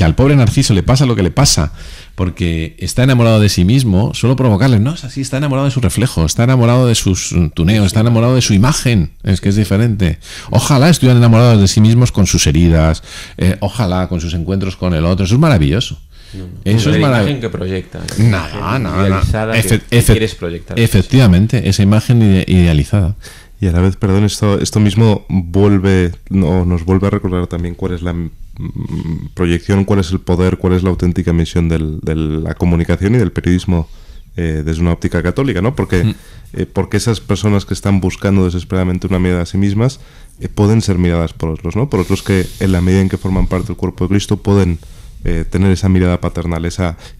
Speaker 3: al pobre Narciso le pasa lo que le pasa porque está enamorado de sí mismo, solo provocarle. No es así, está enamorado de su reflejo, está enamorado de sus tuneos, está enamorado de su imagen. Es que es diferente. Ojalá estuvieran enamorados de sí mismos con sus heridas, ojalá con sus encuentros con el otro. Eso es maravilloso.
Speaker 2: Eso es la imagen que proyecta.
Speaker 3: Nada.
Speaker 2: Que quieres proyectar.
Speaker 3: Efectivamente, esa imagen idealizada.
Speaker 1: Y a la vez, perdón, esto mismo nos vuelve a recordar también cuál es la proyección, cuál es el poder, cuál es la auténtica misión de la comunicación y del periodismo desde una óptica católica, ¿no? Porque esas personas que están buscando desesperadamente una mirada a sí mismas pueden ser miradas por otros, ¿no? Por otros que en la medida en que forman parte del cuerpo de Cristo pueden tener esa mirada paternal,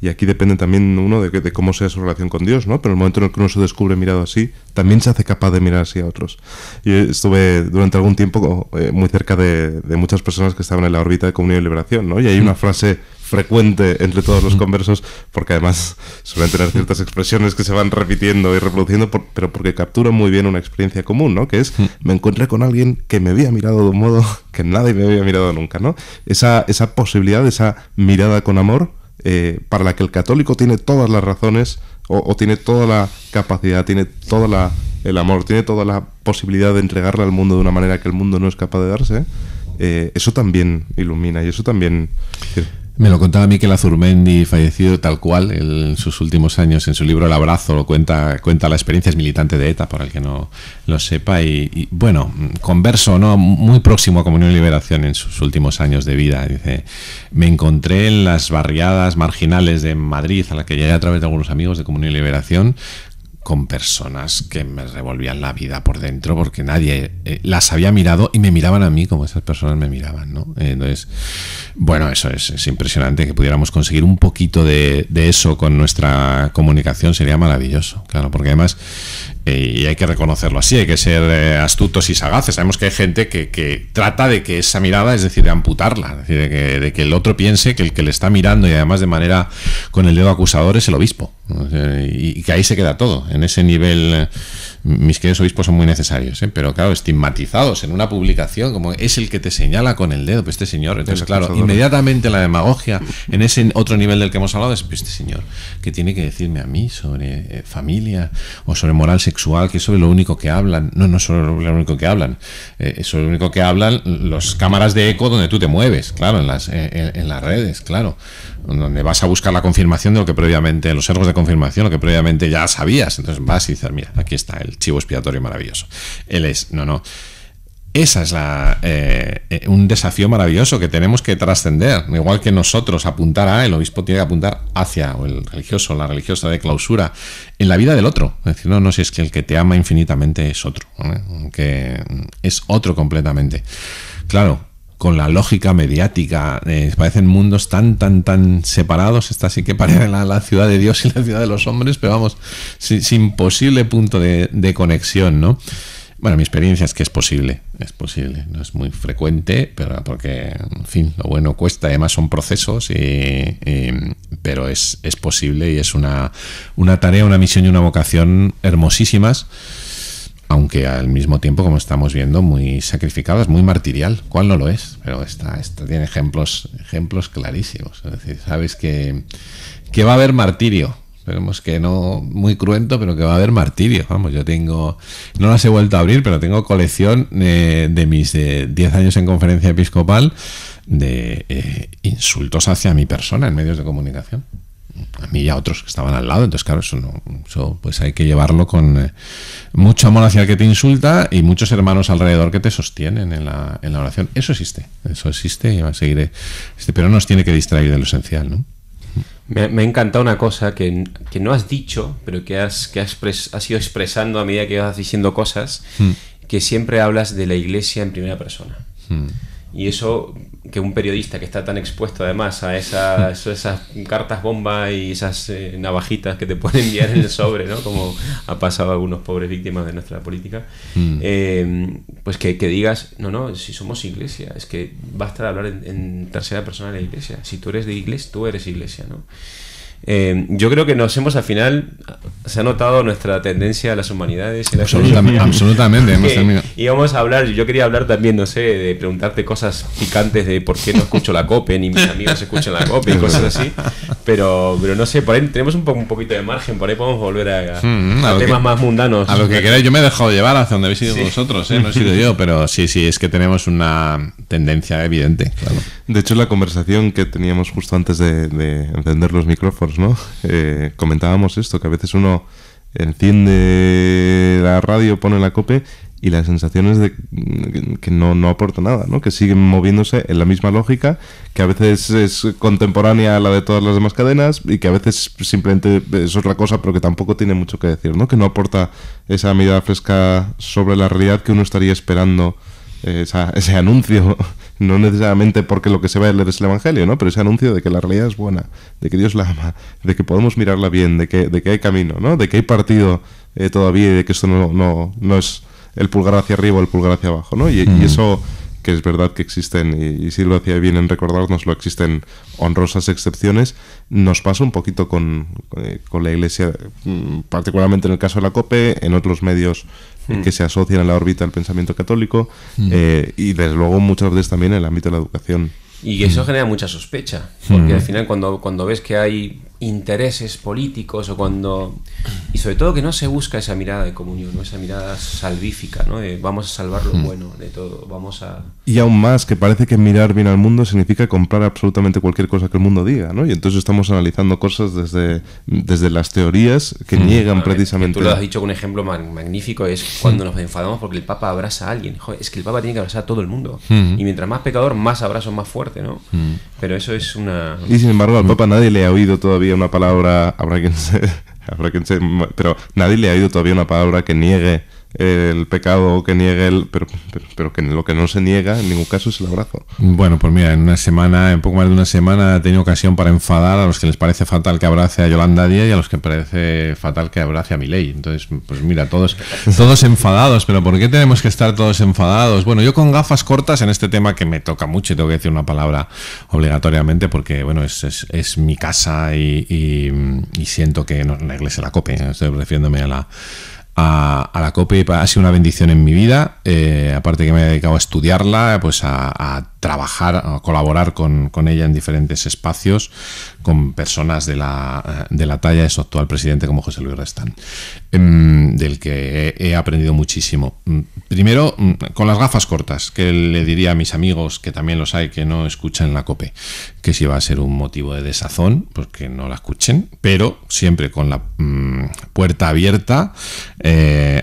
Speaker 1: y aquí depende también uno de cómo sea su relación con Dios, ¿no? Pero en el momento en el que uno se descubre mirado así, también se hace capaz de mirar así a otros. Yo estuve durante algún tiempo muy cerca de muchas personas que estaban en la órbita de Comunión y Liberación, ¿no? Y hay una frase frecuente entre todos los conversos, porque además suelen tener ciertas expresiones que se van repitiendo y reproduciendo, pero porque capturan muy bien una experiencia común, ¿no? Que es, me encontré con alguien que me había mirado de un modo que nadie me había mirado nunca, ¿no? Esa posibilidad, esa mirada con amor, para la que el católico tiene todas las razones, o tiene toda la capacidad, tiene toda el amor, tiene toda la posibilidad de entregarle al mundo de una manera que el mundo no es capaz de darse. Eso también ilumina, y eso también...
Speaker 3: Me lo contaba Miquel Azurmendi, fallecido tal cual, en sus últimos años, en su libro El Abrazo, cuenta la experiencia, es militante de ETA, para el que no lo sepa, y bueno, converso, ¿no? Muy próximo a Comunión y Liberación en sus últimos años de vida. Dice, me encontré en las barriadas marginales de Madrid, a la que llegué a través de algunos amigos de Comunión y Liberación, con personas que me revolvían la vida por dentro, porque nadie las había mirado y me miraban a mí como esas personas me miraban, ¿no? Entonces, bueno, eso es impresionante. Que pudiéramos conseguir un poquito de eso con nuestra comunicación sería maravilloso, claro, porque además Y hay que reconocerlo así, hay que ser astutos y sagaces. Sabemos que hay gente que trata de que esa mirada, es decir, de amputarla, es decir, de que el otro piense que el que le está mirando y además de manera con el dedo acusador es el obispo, y que ahí se queda todo. En ese nivel, mis queridos obispos son muy necesarios, pero claro, estigmatizados en una publicación como es el que te señala con el dedo, pues este señor. Entonces, claro, inmediatamente la demagogia en ese otro nivel del que hemos hablado es pues este señor que tiene que decirme a mí sobre familia o sobre moral sexual, que es sobre lo único que hablan. No sobre lo único que hablan, sobre lo único que hablan las cámaras de eco donde tú te mueves, claro, en las redes, claro, donde vas a buscar la confirmación de lo que previamente, los errores de confirmación, lo que previamente ya sabías. Entonces vas y dices, mira, aquí está el chivo expiatorio maravilloso. Él es, no. Esa es un desafío maravilloso que tenemos que trascender. Igual que nosotros apuntar el obispo tiene que apuntar hacia, o el religioso, la religiosa de clausura, en la vida del otro. Es decir, no, si es que el que te ama infinitamente es otro, ¿no? Que es otro completamente. Claro, con la lógica mediática, parecen mundos tan separados. Esta sí que parece la ciudad de Dios y la ciudad de los hombres, pero vamos, sin posible punto de conexión, ¿no? Bueno, mi experiencia es que es posible, no es muy frecuente, pero porque, en fin, lo bueno cuesta, además son procesos, pero es posible y es una tarea, una misión y una vocación hermosísimas, aunque al mismo tiempo, como estamos viendo, muy sacrificadas, muy martirial. ¿Cuál no lo es? Pero esta tiene ejemplos clarísimos. Es decir, sabes que va a haber martirio. Esperemos que no muy cruento, pero que va a haber martirio. Vamos, yo tengo, no las he vuelto a abrir, pero tengo colección de mis 10 años en conferencia episcopal de insultos hacia mi persona en medios de comunicación. A mí y a otros que estaban al lado. Entonces, claro, eso pues hay que llevarlo con mucho amor hacia el que te insulta y muchos hermanos alrededor que te sostienen en la oración. Eso existe y va a seguir, pero nos tiene que distraer de lo esencial, ¿no?
Speaker 2: Me ha encantado una cosa que no has dicho, pero que has ido expresando a medida que vas diciendo cosas, que siempre hablas de la Iglesia en primera persona. Y eso, que un periodista que está tan expuesto además a esas cartas bomba y esas navajitas que te pueden enviar en el sobre, ¿no? Como ha pasado a algunos pobres víctimas de nuestra política, pues que digas, no, si somos Iglesia, es que basta de hablar en tercera persona de la Iglesia. Si tú eres de Iglesia, tú eres Iglesia, ¿no? Yo creo que al final se ha notado nuestra tendencia a las humanidades y
Speaker 3: absolutamente
Speaker 2: y vamos a hablar, yo quería hablar también, no sé, de preguntarte cosas picantes de por qué no escucho la COPE, ni mis amigos escuchan la COPE y cosas así, pero no sé, por ahí tenemos un poquito de margen, por ahí podemos volver a temas más mundanos.
Speaker 3: A lo que queráis. Yo me he dejado llevar hacia donde habéis ido vosotros, no he sido yo, pero sí, es que tenemos una tendencia evidente, claro.
Speaker 1: De hecho, la conversación que teníamos justo antes de encender los micrófonos, ¿no? Comentábamos esto, que a veces uno enciende la radio, pone la COPE y la sensación es de que no aporta nada, ¿no? Que siguen moviéndose en la misma lógica, que a veces es contemporánea a la de todas las demás cadenas y que a veces simplemente es otra cosa, pero que tampoco tiene mucho que decir, ¿no? Que no aporta esa mirada fresca sobre la realidad que uno estaría esperando, ese anuncio, no necesariamente porque lo que se va a leer es el Evangelio, ¿no? Pero ese anuncio de que la realidad es buena, de que Dios la ama, de que podemos mirarla bien, de que hay camino, ¿no? De que hay partido todavía y de que esto no es el pulgar hacia arriba o el pulgar hacia abajo, ¿no? Y eso, que es verdad que existen, y sí lo hacía bien en recordárnoslo, existen honrosas excepciones, nos pasa un poquito con la Iglesia, particularmente en el caso de la COPE, en otros medios que se asocian a la órbita del pensamiento católico, y desde luego muchas veces también en el ámbito de la educación.
Speaker 2: Y eso genera mucha sospecha, porque al final cuando ves que hay intereses políticos y sobre todo que no se busca esa mirada de comunión, ¿no? Esa mirada salvífica, ¿no? De vamos a salvar lo bueno de todo,
Speaker 1: y aún más, que parece que mirar bien al mundo significa comprar absolutamente cualquier cosa que el mundo diga, ¿no? Y entonces estamos analizando cosas desde las teorías que niegan precisamente.
Speaker 2: Tú lo has dicho con un ejemplo magnífico, es cuando nos enfadamos porque el Papa abraza a alguien. Joder, es que el Papa tiene que abrazar a todo el mundo, y mientras más pecador, más abrazo, más fuerte, ¿no? Pero eso es una...
Speaker 1: Y sin embargo al Papa nadie le ha oído todavía una palabra, pero nadie le ha oído todavía una palabra que niegue el pecado, que niegue pero que lo que no se niega en ningún caso es el abrazo.
Speaker 3: Bueno, pues mira, en poco más de una semana he tenido ocasión para enfadar a los que les parece fatal que abrace a Yolanda Díaz y a los que parece fatal que abrace a Milei. Entonces, pues mira, todos enfadados. Pero ¿por qué tenemos que estar todos enfadados? Bueno, yo con gafas cortas en este tema que me toca mucho, y tengo que decir una palabra obligatoriamente porque, bueno, es mi casa y siento que no, la Iglesia, la COPE, estoy refiriéndome a la COPE, ha sido una bendición en mi vida, aparte que me he dedicado a estudiarla, pues a trabajar, a colaborar con ella en diferentes espacios, con personas de la talla de su actual presidente como José Luis Restán, del que he aprendido muchísimo. Primero, con las gafas cortas, que le diría a mis amigos, que también los hay, que no escuchan la COPE, que si va a ser un motivo de desazón, pues que no la escuchen, pero siempre con la puerta abierta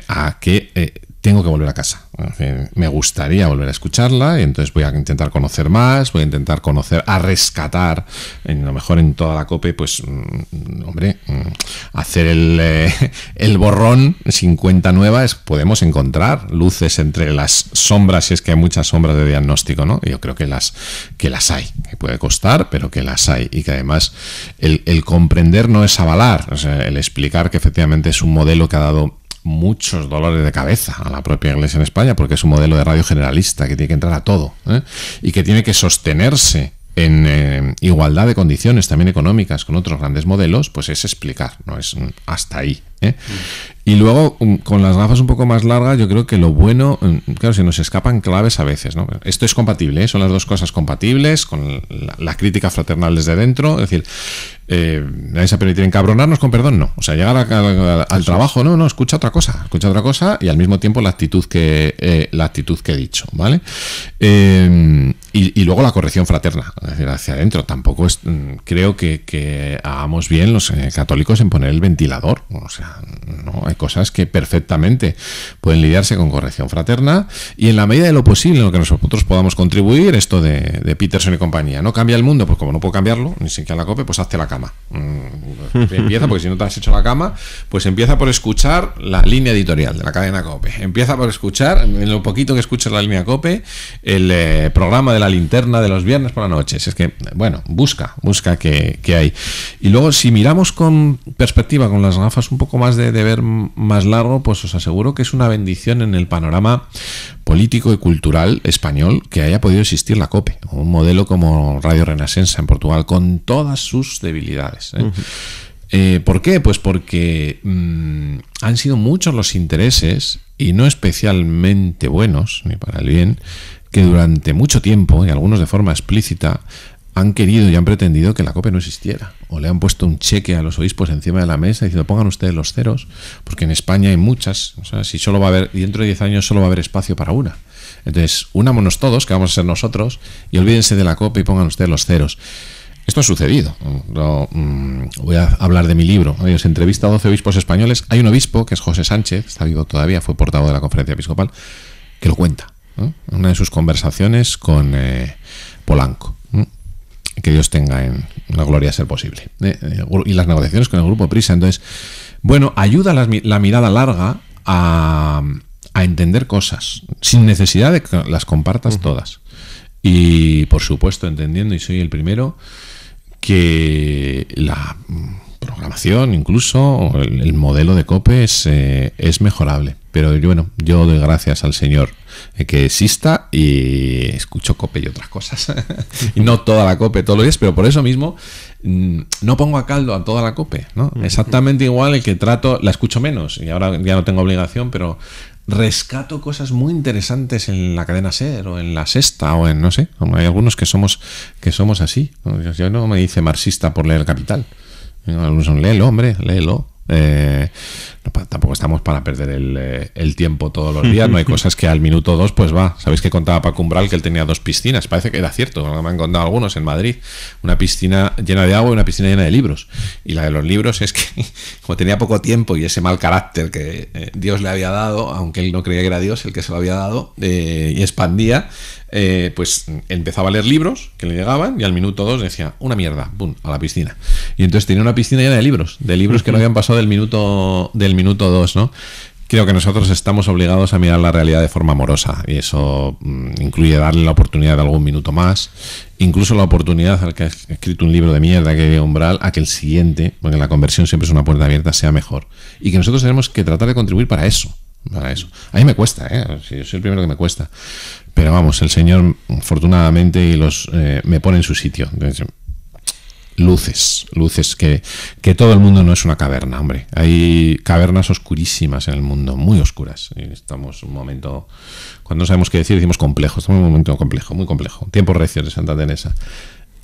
Speaker 3: a que tengo que volver a casa. Me gustaría volver a escucharla y entonces voy a intentar conocer más, voy a intentar a rescatar, en lo mejor en toda la COPE, pues, hacer el borrón, 50 nuevas, podemos encontrar luces entre las sombras, si es que hay muchas sombras de diagnóstico, ¿no? Yo creo que las hay, que puede costar, pero que las hay, y que además el comprender no es avalar, o sea, el explicar que efectivamente es un modelo que ha dado muchos dolores de cabeza a la propia Iglesia en España, porque es un modelo de radio generalista que tiene que entrar a todo, y que tiene que sostenerse en igualdad de condiciones también económicas con otros grandes modelos, pues es explicar, no es hasta ahí. Y luego, con las gafas un poco más largas, yo creo que lo bueno, claro, se nos escapan claves a veces, ¿no? Esto es compatible, son las dos cosas compatibles, con la crítica fraternal desde dentro, es decir, nadie se ha permitido encabronarnos con perdón, no. O sea, llegar al trabajo, no, escucha otra cosa, y al mismo tiempo la actitud que he dicho, ¿vale? Y luego la corrección fraterna, es decir, hacia adentro. Tampoco creo que hagamos bien los católicos en poner el ventilador, o sea, no, hay cosas que perfectamente pueden lidiarse con corrección fraterna, y en la medida de lo posible en lo que nosotros podamos contribuir, esto de Peterson y compañía, no cambia el mundo, pues como no puedo cambiarlo, ni siquiera la COPE, pues hazte la cama. Empieza, porque si no te has hecho la cama, pues empieza por escuchar la línea editorial de la cadena COPE, empieza por escuchar, en lo poquito que escuches la línea COPE, el programa de la linterna de los viernes por la noche. Es que, bueno, busca que hay. Y luego, si miramos con perspectiva, con las gafas un poco más de ver más largo, pues os aseguro que es una bendición en el panorama político y cultural español que haya podido existir la COPE, un modelo como Radio Renascença en Portugal, con todas sus debilidades. ¿Por qué? Pues porque han sido muchos los intereses, y no especialmente buenos, ni para el bien, que durante mucho tiempo, y algunos de forma explícita, han querido y han pretendido que la COPE no existiera, o le han puesto un cheque a los obispos encima de la mesa diciendo pongan ustedes los ceros, porque en España hay muchas, o sea, si solo va a haber, y dentro de 10 años solo va a haber espacio para una. Entonces, unámonos todos, que vamos a ser nosotros, y olvídense de la COPE y pongan ustedes los ceros. Esto ha sucedido. Voy a hablar de mi libro. Os entrevista a 12 obispos españoles. Hay un obispo, que es José Sánchez, está vivo todavía, fue portavoz de la Conferencia Episcopal, que lo cuenta, ¿no? Una de sus conversaciones con Polanco. Que Dios tenga en la gloria a ser posible. Y las negociaciones con el Grupo Prisa. Entonces, bueno, ayuda la mirada larga a entender cosas, sin necesidad de que las compartas todas. Y, por supuesto, entendiendo, y soy el primero, que la programación, incluso el modelo de COPE es mejorable. Pero yo doy gracias al Señor que exista, y escucho COPE y otras cosas. Y no toda la COPE todos los días, pero por eso mismo no pongo a caldo a toda la COPE, ¿no? Exactamente igual el que trato, la escucho menos, y ahora ya no tengo obligación, pero rescato cosas muy interesantes en la cadena SER o en la Sexta o en, no sé, hay algunos que somos así. Yo no me dice marxista por leer El Capital. Algunos son, léelo, hombre, léelo. Tampoco estamos para perder el tiempo todos los días. No hay cosas que al minuto 2 pues va. Sabéis que contaba Paco Umbral que él tenía 2 piscinas, parece que era cierto, me han contado algunos en Madrid, una piscina llena de agua y una piscina llena de libros, y la de los libros es que como tenía poco tiempo y ese mal carácter que Dios le había dado, aunque él no creía que era Dios el que se lo había dado, y expandía, pues empezaba a leer libros que le llegaban y al minuto 2 decía una mierda, ¡pum!, a la piscina. Y entonces tenía una piscina llena de libros que no habían pasado del minuto 2, ¿no? Creo que nosotros estamos obligados a mirar la realidad de forma amorosa y eso incluye darle la oportunidad de algún minuto más, incluso la oportunidad al que ha escrito un libro de mierda que hay umbral a que el siguiente, porque la conversión siempre es una puerta abierta, sea mejor. Y que nosotros tenemos que tratar de contribuir para eso. A mí me cuesta, yo soy el primero que me cuesta. Pero vamos, el Señor afortunadamente y me pone en su sitio. Luces, que todo el mundo no es una caverna, hombre. Hay cavernas oscurísimas en el mundo, muy oscuras. Y estamos en un momento, cuando no sabemos qué decir, decimos complejo. Estamos en un momento complejo, muy complejo. Tiempos recios de Santa Teresa.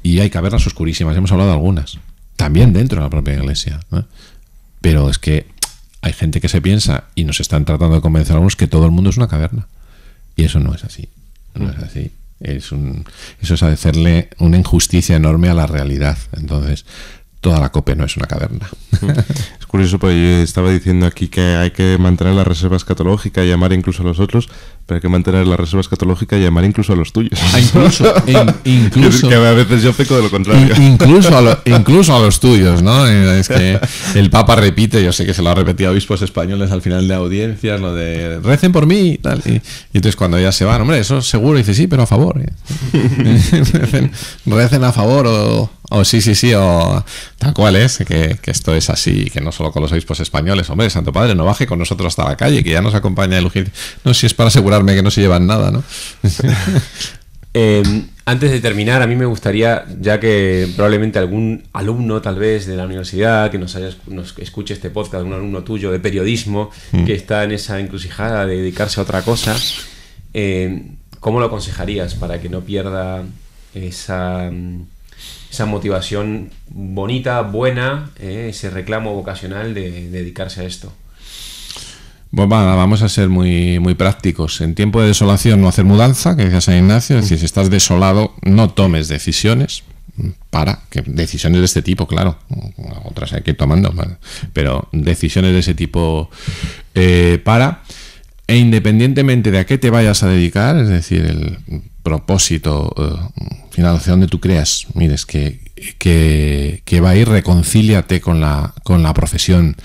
Speaker 3: Y hay cavernas oscurísimas, hemos hablado de algunas. También dentro de la propia iglesia, ¿no? Pero es que hay gente que se piensa, y nos están tratando de convencer a algunos, que todo el mundo es una caverna. Y eso no es así. No es así. Eso es hacerle una injusticia enorme a la realidad. Entonces, toda la COPE no es una caverna.
Speaker 1: Es curioso, porque yo estaba diciendo aquí que hay que mantener la reserva escatológica y amar incluso a los otros, pero hay que mantener la reserva escatológica y amar incluso a los tuyos.
Speaker 3: Incluso
Speaker 1: que a veces yo peco de lo contrario.
Speaker 3: Incluso a los tuyos, ¿no? Es que el Papa repite, yo sé que se lo ha repetido a obispos españoles al final de audiencias, lo de recen por mí y tal. Y entonces cuando ya se van, hombre, eso seguro, dice sí, pero a favor. recen a favor o sí, o tal cual es, que esto es así, que no solo con los obispos españoles, hombre, Santo Padre, no baje con nosotros hasta la calle, que ya nos acompaña el urgente. No, si es para asegurarme que no se llevan nada, ¿no?
Speaker 2: Antes de terminar, a mí me gustaría, ya que probablemente algún alumno tal vez de la universidad que nos escuche este podcast, un alumno tuyo de periodismo que está en esa encrucijada de dedicarse a otra cosa, ¿cómo lo aconsejarías para que no pierda esa motivación bonita, buena, ese reclamo vocacional de dedicarse a esto?
Speaker 3: Pues vamos a ser muy, muy prácticos. En tiempo de desolación no hacer mudanza, que decía San Ignacio, es decir, si estás desolado no tomes decisiones, decisiones de este tipo, claro, otras hay que ir tomando, pero decisiones de ese tipo e independientemente de a qué te vayas a dedicar, es decir, el propósito final hacia donde tú creas, mires que va a ir, reconcíliate con la profesión,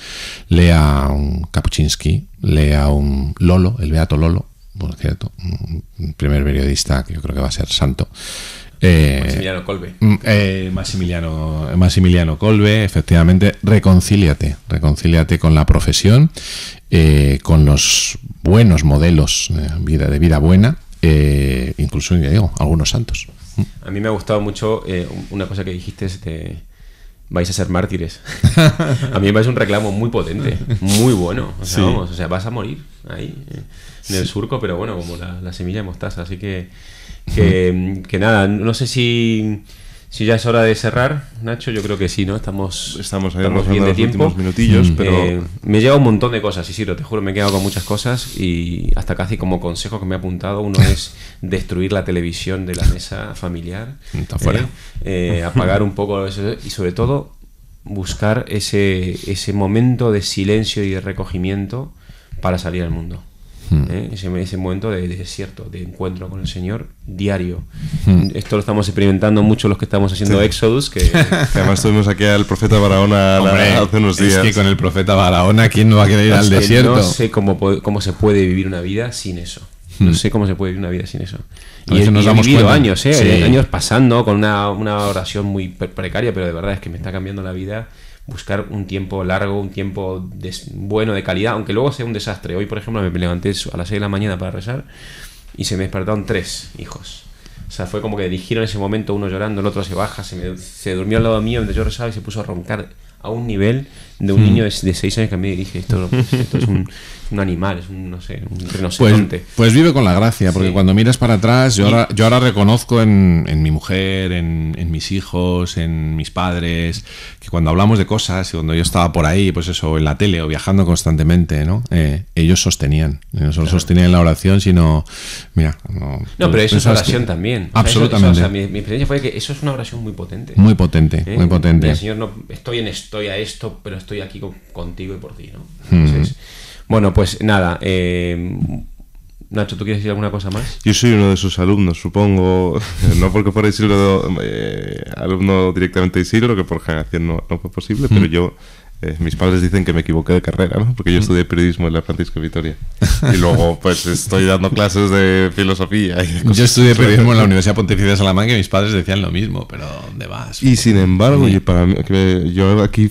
Speaker 3: lea un Kapuczynski, lea un Lolo, el Beato Lolo, por cierto, un primer periodista que yo creo que va a ser santo.
Speaker 2: Maximiliano Kolbe.
Speaker 3: Maximiliano Kolbe, efectivamente, reconcíliate con la profesión, con los buenos modelos de vida buena, incluso, ya digo, algunos santos.
Speaker 2: A mí me ha gustado mucho una cosa que dijiste vais a ser mártires. A mí me parece un reclamo muy potente, muy bueno. O sea, vamos, vas a morir ahí en el surco, pero bueno, como la semilla de mostaza. Así que nada, no sé si ya es hora de cerrar, Nacho. Yo creo que sí, ¿no? Estamos bien de tiempo.
Speaker 1: Últimos minutillos, pero
Speaker 2: me lleva un montón de cosas, Isidro, te juro, me he quedado con muchas cosas y hasta casi como consejo que me he apuntado. Uno es destruir la televisión de la mesa familiar, apagar un poco eso, y sobre todo buscar ese momento de silencio y de recogimiento para salir al mundo. Ese momento de desierto, de encuentro con el Señor diario. Esto lo estamos experimentando mucho los que estamos haciendo Exodus, que
Speaker 1: además tuvimos aquí al profeta Barahona hace unos días.
Speaker 3: Es que con el profeta Barahona, ¿quién no va a querer ir al desierto?
Speaker 2: No sé cómo se puede vivir una vida sin eso. No sé cómo se puede vivir una vida sin eso.
Speaker 3: Y nos damos
Speaker 2: he vivido
Speaker 3: cuenta.
Speaker 2: años pasando con una oración muy precaria, pero de verdad es que me está cambiando la vida. Buscar un tiempo largo, un tiempo bueno, de calidad, aunque luego sea un desastre. Hoy, por ejemplo, me levanté a las 6 de la mañana para rezar y se me despertaron 3 hijos. O sea, fue como que dirigieron en ese momento, uno llorando, el otro se baja, se durmió al lado mío mientras yo rezaba y se puso a roncar a un nivel de un niño de 6 años que a mí dije, esto es un animal, es un rinoceronte.
Speaker 3: Pues vive con la gracia, porque cuando miras para atrás, yo ahora reconozco en mi mujer, en mis hijos, en mis padres, que cuando hablamos de cosas y cuando yo estaba por ahí, pues eso, en la tele o viajando constantemente, ¿no? Ellos sostenían, no solo sostenían la oración, sino, mira...
Speaker 2: No, pero eso es oración también.
Speaker 3: Absolutamente.
Speaker 2: Mi experiencia fue que eso es una oración muy potente.
Speaker 3: Muy potente, muy potente.
Speaker 2: Mira, Señor, no estoy a esto, pero estoy aquí contigo y por ti, ¿no? Entonces, bueno, pues nada, Nacho, ¿tú quieres decir alguna cosa más?
Speaker 1: Yo soy uno de sus alumnos, supongo, no porque fuera Isidro alumno directamente de Isidro, que por generación no fue posible, pero yo mis padres dicen que me equivoqué de carrera, ¿no? Porque yo estudié periodismo en la Francisco Vitoria. Y luego, pues, estoy dando clases de filosofía.
Speaker 3: Yo estudié periodismo en la Universidad Pontificia de Salamanca y mis padres decían lo mismo, pero ¿dónde vas?
Speaker 1: Y sin embargo, para mí, yo aquí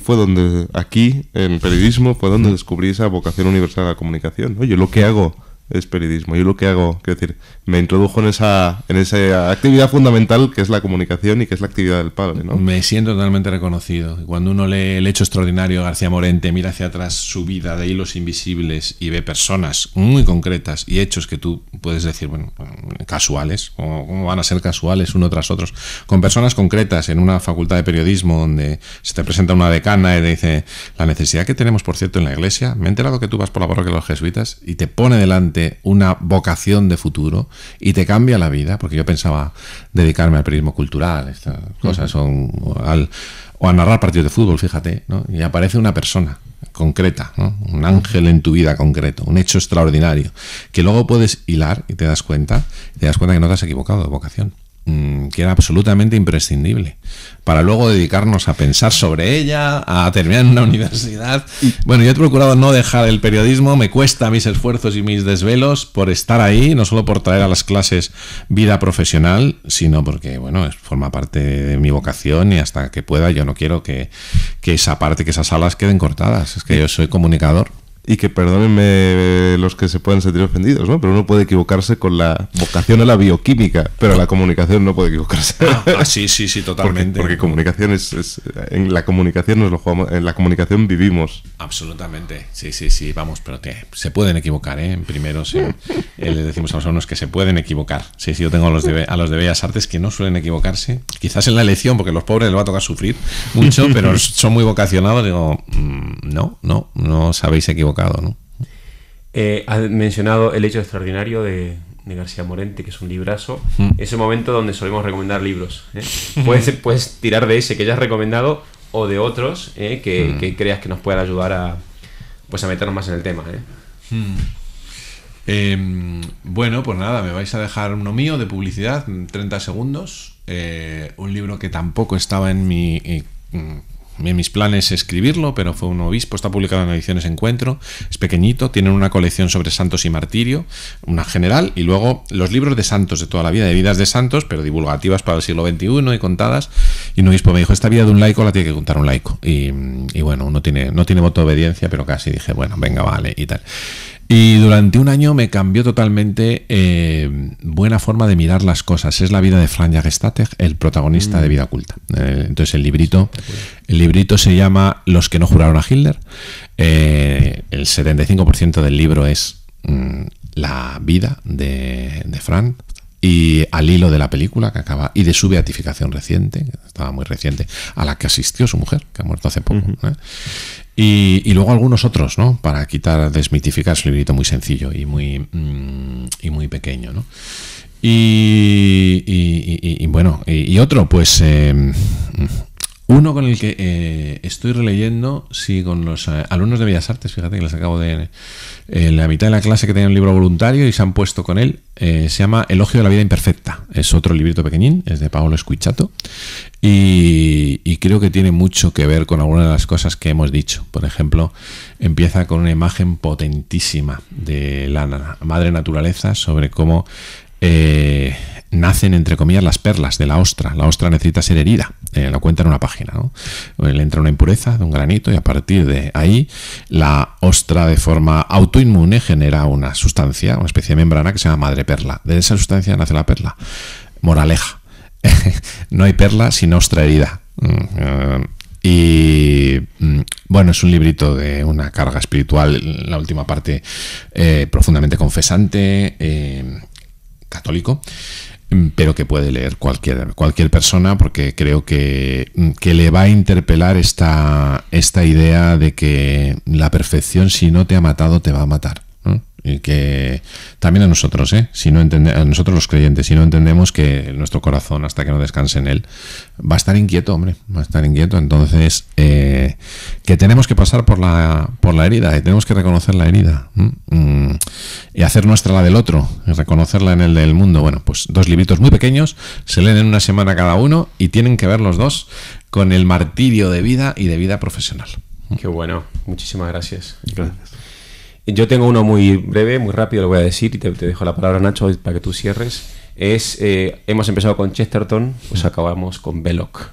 Speaker 1: en periodismo fue donde descubrí esa vocación universal a la comunicación, ¿no? Yo lo que hago es periodismo. Yo lo que hago, quiero decir, me introdujo en esa actividad fundamental que es la comunicación y que es la actividad del padre, ¿no?
Speaker 3: Me siento totalmente reconocido. Cuando uno lee El hecho extraordinario de García Morente, mira hacia atrás su vida de hilos invisibles y ve personas muy concretas y hechos que tú puedes decir, bueno, casuales, ¿cómo van a ser casuales uno tras otros? Con personas concretas en una facultad de periodismo donde se te presenta una decana y te dice, la necesidad que tenemos, por cierto, en la iglesia, me he enterado que tú vas por la parroquia de los jesuitas, y te pone delante una vocación de futuro y te cambia la vida, porque yo pensaba dedicarme al periodismo cultural, estas cosas, o a narrar partidos de fútbol, fíjate, ¿no? Y aparece una persona concreta, ¿no? Un ángel en tu vida concreto, un hecho extraordinario, que luego puedes hilar y te das cuenta que no te has equivocado de vocación, que era absolutamente imprescindible para luego dedicarnos a pensar sobre ella, a terminar en una universidad. Bueno, yo he procurado no dejar el periodismo, me cuesta mis esfuerzos y mis desvelos por estar ahí, no solo por traer a las clases vida profesional, sino porque, bueno, forma parte de mi vocación y hasta que pueda yo no quiero que esa parte, que esas alas queden cortadas. Es que yo soy comunicador.
Speaker 1: Y que perdónenme los que se puedan sentir ofendidos, ¿no? Pero uno puede equivocarse con la vocación a la bioquímica, pero la comunicación no puede equivocarse.
Speaker 3: Sí, totalmente.
Speaker 1: Porque comunicación en la comunicación nos lo jugamos, en la comunicación vivimos.
Speaker 3: Absolutamente, sí, vamos, pero se pueden equivocar, ¿eh? En primero le decimos a los alumnos que se pueden equivocar. Sí, yo tengo a los de Bellas Artes que no suelen equivocarse, quizás en la elección, porque a los pobres les va a tocar sufrir mucho, pero son muy vocacionados. Digo, no sabéis equivocar, ¿no?
Speaker 2: Has mencionado El hecho extraordinario de García Morente, que es un librazo. Ese momento donde solemos recomendar libros, ¿eh? Puedes tirar de ese que ya has recomendado o de otros que creas que nos puedan ayudar a meternos más en el tema,
Speaker 3: Bueno, pues nada, me vais a dejar uno mío de publicidad en 30 segundos. Un libro que tampoco estaba en mis planes escribirlo, pero fue un obispo, está publicado en Ediciones Encuentro, es pequeñito, tienen una colección sobre santos y martirio, una general, y luego los libros de santos de toda la vida, de vidas de santos, pero divulgativas para el siglo XXI y contadas. Y un obispo me dijo, esta vida de un laico la tiene que contar un laico, y bueno, uno no tiene voto de obediencia, pero casi dije, bueno, venga, vale, y tal. Y durante un año me cambió totalmente buena forma de mirar las cosas. Es la vida de Frank Jagerstatter, el protagonista de Vida Oculta. Entonces el librito se llama Los que no juraron a Hitler. El 75% del libro es la vida de Frank, y al hilo de la película que acaba, y de su beatificación reciente, que estaba muy reciente, a la que asistió su mujer, que ha muerto hace poco. Y luego algunos otros, ¿no? Para desmitificar, es un librito muy sencillo y muy pequeño, ¿no? Y bueno, y otro, pues uno con el que estoy releyendo, sí, con los alumnos de Bellas Artes, fíjate que les acabo de... la mitad de la clase que tenía un libro voluntario y se han puesto con él, se llama Elogio de la vida imperfecta. Es otro librito pequeñín, es de Paolo Squicciato, y creo que tiene mucho que ver con algunas de las cosas que hemos dicho. Por ejemplo, empieza con una imagen potentísima de la madre naturaleza sobre cómo nacen, entre comillas, las perlas de la ostra. La ostra necesita ser herida, lo cuenta en una página, ¿no? Le entra una impureza de un granito y a partir de ahí la ostra, de forma autoinmune, genera una sustancia, una especie de membrana que se llama madreperla. De esa sustancia nace la perla. Moraleja: no hay perla sin ostra herida. Y bueno, es un librito de una carga espiritual, la última parte profundamente confesante, católico, pero que puede leer cualquier persona, porque creo que le va a interpelar esta idea de que la perfección, si no te ha matado, te va a matar, ¿no? Y que también a nosotros, a nosotros los creyentes, si no entendemos que nuestro corazón, hasta que no descanse en él, va a estar inquieto, va a estar inquieto. Entonces, que tenemos que pasar por la herida, y tenemos que reconocer la herida, y hacer nuestra la del otro, y reconocerla en el del mundo. Bueno, pues 2 libritos muy pequeños, se leen en una semana cada uno, y tienen que ver los dos con el martirio de vida y de vida profesional.
Speaker 2: Qué bueno, muchísimas gracias.
Speaker 1: Gracias.
Speaker 2: Yo tengo uno muy breve, muy rápido, lo voy a decir y te dejo la palabra, Nacho, para que tú cierres. Hemos empezado con Chesterton, pues acabamos con Belloc.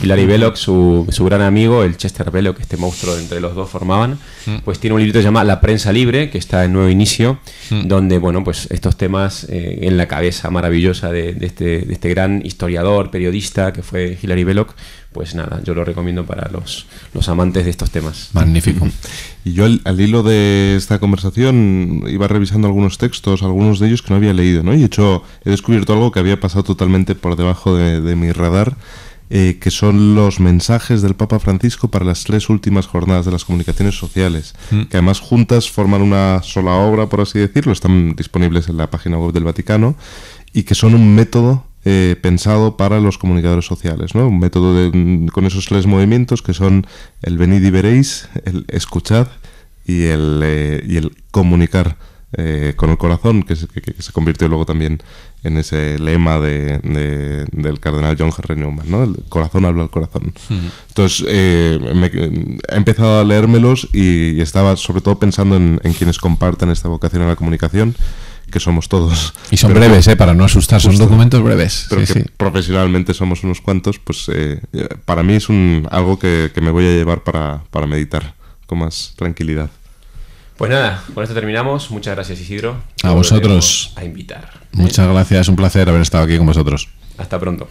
Speaker 2: Hilary Belloc, su gran amigo, el Chester Belloc, este monstruo entre los dos formaban, pues tiene un librito que se llama La Prensa Libre, que está en Nuevo Inicio, donde, bueno, pues estos temas en la cabeza maravillosa de este gran historiador, periodista que fue Hilary Belloc, pues nada, yo lo recomiendo para los amantes de estos temas.
Speaker 3: Magnífico.
Speaker 1: Y yo al hilo de esta conversación iba revisando algunos textos, algunos de ellos que no había leído, ¿no? Y he descubierto algo que había pasado totalmente por debajo de mi radar, que son los mensajes del Papa Francisco para las 3 últimas jornadas de las comunicaciones sociales, que además juntas forman una sola obra, por así decirlo, están disponibles en la página web del Vaticano, y que son un método pensado para los comunicadores sociales, ¿no? Un método con esos 3 movimientos que son el venid y veréis, el escuchad y el comunicar con el corazón, que se convirtió luego también en ese lema del cardenal John Henry Newman, ¿no? El corazón habla al corazón. Entonces he empezado a leérmelos y estaba sobre todo pensando en quienes compartan esta vocación a la comunicación, que somos todos.
Speaker 3: Y son breves, para no asustar, son documentos breves.
Speaker 1: Pero que profesionalmente somos unos cuantos, pues para mí es algo que me voy a llevar para meditar con más tranquilidad.
Speaker 2: Pues nada, con esto terminamos. Muchas gracias, Isidro.
Speaker 3: A vosotros.
Speaker 2: A invitar.
Speaker 3: Muchas gracias, un placer haber estado aquí con vosotros.
Speaker 2: Hasta pronto.